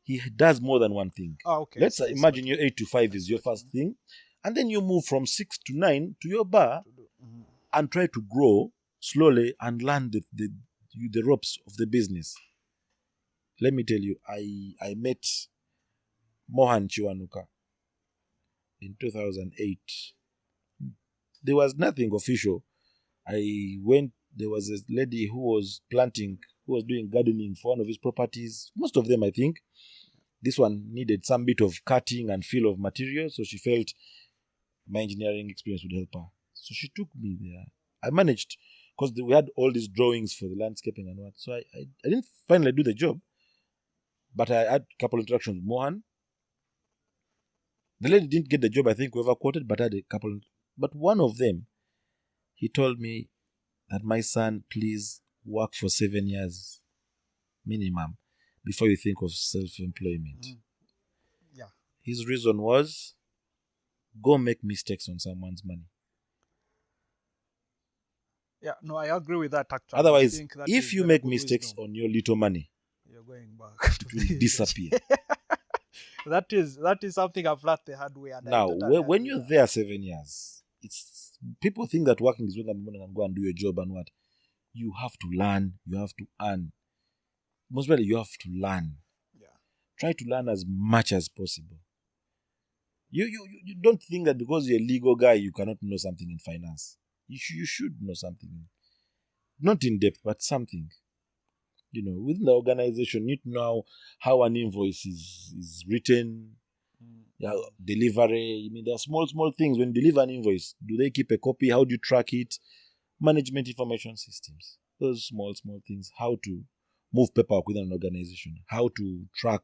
he does more than one thing. Oh, okay. Let's imagine your 8 to 5 is your first thing, and then you move from 6 to 9 to your bar and try to grow slowly and learn the ropes of the business. Let me tell you, I met Mohan Chiwanuka in 2008. There was nothing official. There was a lady who was doing gardening for one of his properties. Most of them, I think. This one needed some bit of cutting and feel of material, so she felt my engineering experience would help her. So she took me there. I managed, because we had all these drawings for the landscaping and what. So I didn't finally do the job, but I had a couple of interactions with Mohan. The lady didn't get the job, I think, whoever quoted, but I had a couple. But one of them, he told me that, my son, please work for 7 years minimum before you think of self-employment. Yeah. His reason was, go make mistakes on someone's money. Yeah, no, I agree with that actually. Otherwise, if you make mistakes on your little money, you're going back to it will disappear. That is something I've learned the hard way. And now, when you're there 7 years, people think that working is when I'm going to go and do your job and what. You have to learn. You have to earn. Most really, you have to learn. Yeah. Try to learn as much as possible. You don't think that because you're a legal guy, you cannot know something in finance. You should know something. Not in depth, but something. Within the organization, you need to know how an invoice is written, delivery. There are small things. When you deliver an invoice, do they keep a copy? How do you track it? Management information systems. Those small things. How to move paperwork within an organization. How to track.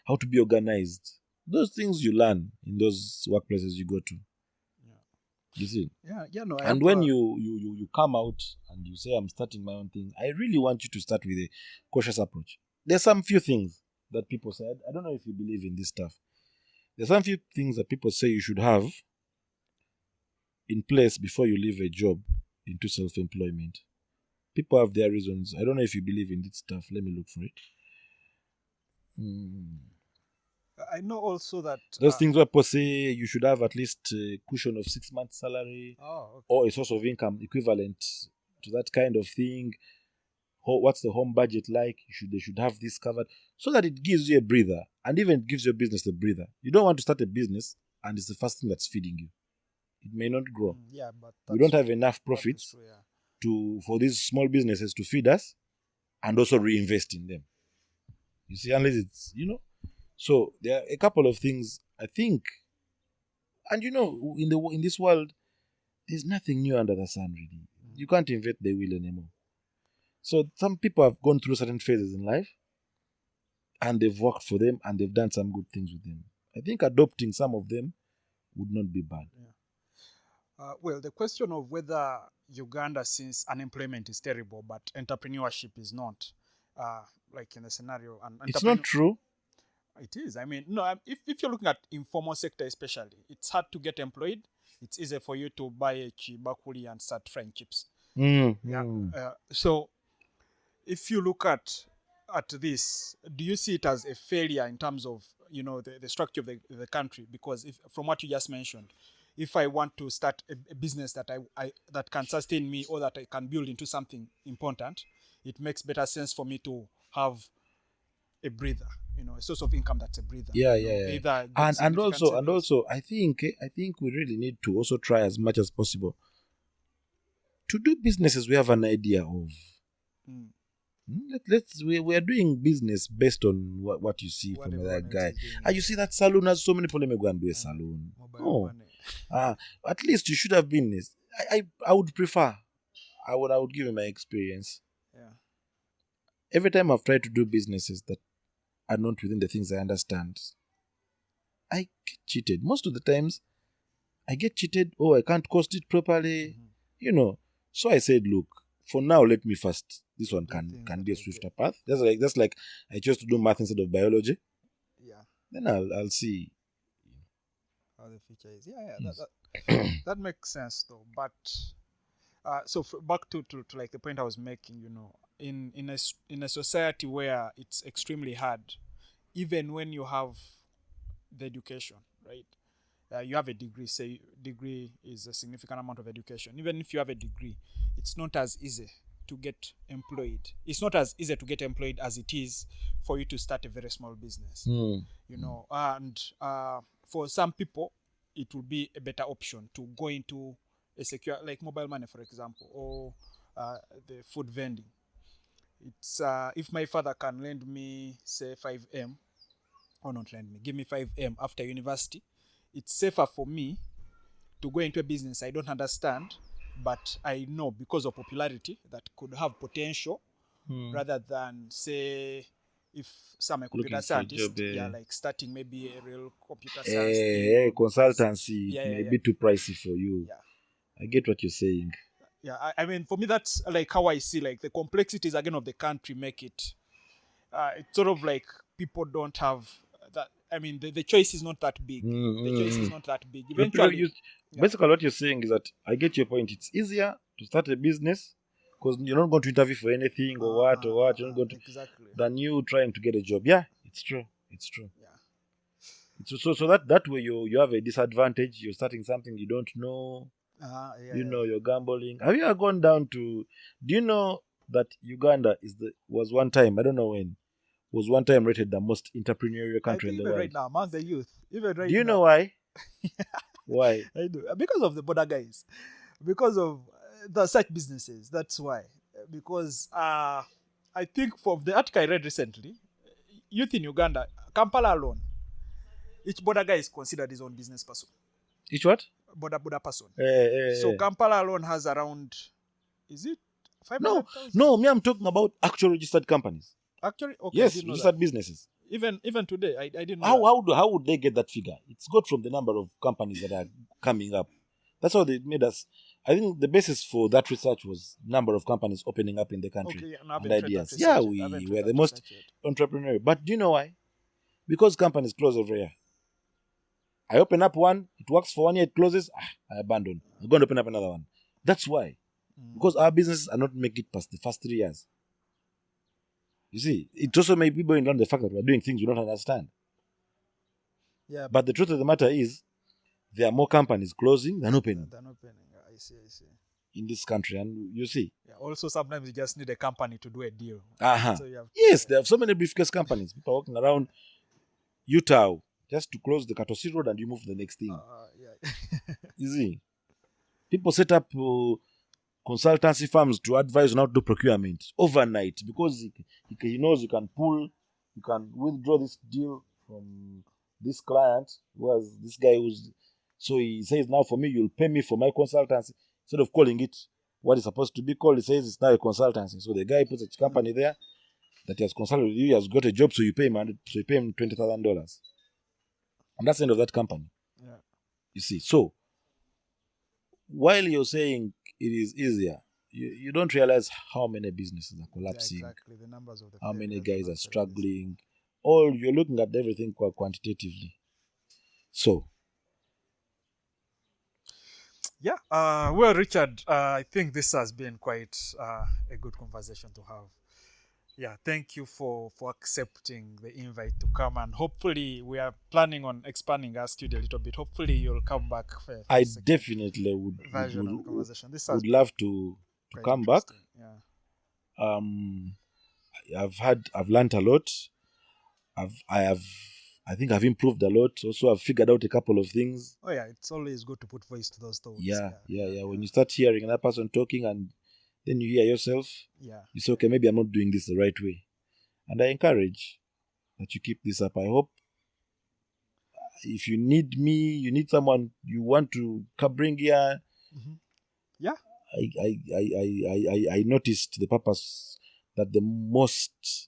How to be organized. Those things you learn in those workplaces you go to. You see? Yeah, no. And when you come out and you say, I'm starting my own thing, I really want you to start with a cautious approach. There's some few things that people say, I don't know if you believe in this stuff. There's some few things that people say you should have in place before you leave a job into self-employment. People have their reasons. I don't know if you believe in this stuff. Let me look for it. I know also that those things where people say you should have at least a cushion of 6 months' salary, or a source of income equivalent to that kind of thing. What's the home budget like? They should have this covered, so that it gives you a breather, and even gives your business a breather. You don't want to start a business and it's the first thing that's feeding you. It may not grow. But we don't have enough profits for these small businesses to feed us and also reinvest in them. You see, unless it's So there are a couple of things I think, and in this world, there's nothing new under the sun really. You can't invent the wheel anymore. So some people have gone through certain phases in life and they've worked for them and they've done some good things with them. I think adopting some of them would not be bad. Well, the question of whether Uganda, since unemployment is terrible, but entrepreneurship is not, like in the scenario, and It's not true. It is. I mean, no. If you're looking at informal sector, especially, it's hard to get employed. It's easy for you to buy a chibakuli and start frying chips. So, if you look at this, do you see it as a failure in terms of the structure of the country? Because from what you just mentioned, if I want to start a business that I that can sustain me or that I can build into something important, it makes better sense for me to have a breather, a source of income that's a breather. Yeah. And also, I think we really need to also try as much as possible to do businesses we have an idea of. We are doing business based on what you see from that guy. You see that salon has so many people. Let me go and do a salon. At least you should have business. I would prefer. I would give you my experience. Every time I've tried to do businesses that are not within the things I understand, I get cheated. Most of the times, I get cheated. Oh, I can't cost it properly. So I said, look, for now, let me first. This one can be a swifter path. That's like I chose to do math instead of biology. Then I'll see how the future is. Yes. That makes sense though. But so back to like the point I was making. In a society where it's extremely hard, even when you have the education, right? You have a degree. Say degree is a significant amount of education. Even if you have a degree, it's not as easy to get employed. It's not as easy to get employed as it is for you to start a very small business. And for some people, it will be a better option to go into a secure, like mobile money, for example, or the food vending. It's if my father can lend me, say, 5M, or not lend me, give me 5M after university, it's safer for me to go into a business I don't understand, but I know because of popularity that could have potential, rather than, say, if some computer scientist, like starting maybe a real computer science consultancy, maybe too pricey for you. I get what you're saying. I mean, for me, that's like how I see, like, the complexities again of the country make it. It's sort of like people don't have that. I mean, the choice is not that big. The choice is not that big. Eventually, basically, what you're saying is that I get your point. It's easier to start a business because you're not going to interview for anything or what. You're not going to, exactly, than you trying to get a job. Yeah, it's true. So that way you have a disadvantage. You're starting something you don't know. You're gambling. Have you ever gone down to? Do you know that Uganda was one time? I don't know when. Was one time rated the most entrepreneurial country in the world. Right now, among the youth. Even right now. Do you know why? Why? I do. Because of the border guys. Because of the such businesses. That's why. Because I think from the article I read recently, youth in Uganda, Kampala alone, each border guy is considered his own business person. Each what? Border person. So Kampala alone has around, is it 500,000? No, me, I'm talking about actual registered companies. Actually, okay. Yes, registered businesses. Even today, I didn't know. How would they get that figure? It's got from the number of companies that are coming up. That's how they made us. I think the basis for that research was number of companies opening up in the country and ideas. Yeah, we were the most entrepreneurial. But do you know why? Because companies close over here. I open up one, it works for 1 year, it closes, I abandon. I'm going to open up another one. That's why. Because our businesses are not making it past the first 3 years. You see, it also may be going down the fact that we're doing things we don't understand. Yeah. But the truth of the matter is, there are more companies closing than opening. I see. In this country, and you see. Yeah, also, sometimes you just need a company to do a deal. So yes, there are so many briefcase companies. People are walking around Utah just to close the Katosi Road and you move to the next thing. You see. People set up consultancy firms to advise on how to do procurement overnight because he knows you can withdraw this deal from this client this guy so he says, now for me, you'll pay me for my consultancy instead of calling it what it's supposed to be called. It says it's now a consultancy. So the guy puts a company there that he has consulted with you, he has got a job, so you pay him $20,000. And that's the end of that company. Yeah. You see. So while you're saying it is easier, you don't realize how many businesses are collapsing. Yeah, exactly. The numbers of the how many failures guys are not struggling. All you're looking at everything quite quantitatively. So yeah. Well, Richard, I think this has been quite a good conversation to have. Yeah, thank you for accepting the invite to come, and hopefully we are planning on expanding our studio a little bit. Hopefully you'll come back for I a second definitely version of the conversation. This would has love to quite come back. interesting. Yeah. I've learned a lot. I think I've improved a lot. Also, I've figured out a couple of things. Oh yeah, it's always good to put voice to those thoughts. Yeah. When you start hearing another person talking and then you hear yourself, you say, okay, maybe I'm not doing this the right way. And I encourage that you keep this up. I hope if you need me, you need someone you want to bring here. Mm-hmm. Yeah. I noticed the purpose that the most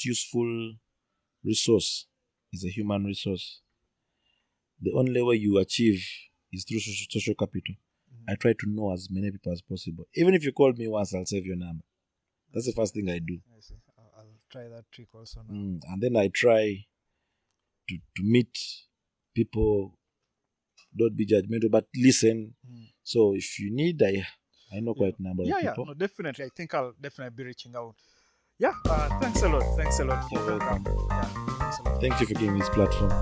useful resource is a human resource. The only way you achieve is through social capital. I try to know as many people as possible. Even if you call me once, I'll save your number. That's the first thing I do. I see. I'll try that trick also now. And then I try to meet people. Don't be judgmental, but listen. So if you need, I know quite a number of people. Yeah, no, definitely. I think I'll definitely be reaching out. Yeah, thanks a lot. Thanks a lot for welcome. Yeah, thanks a lot. Thank you for giving me this platform.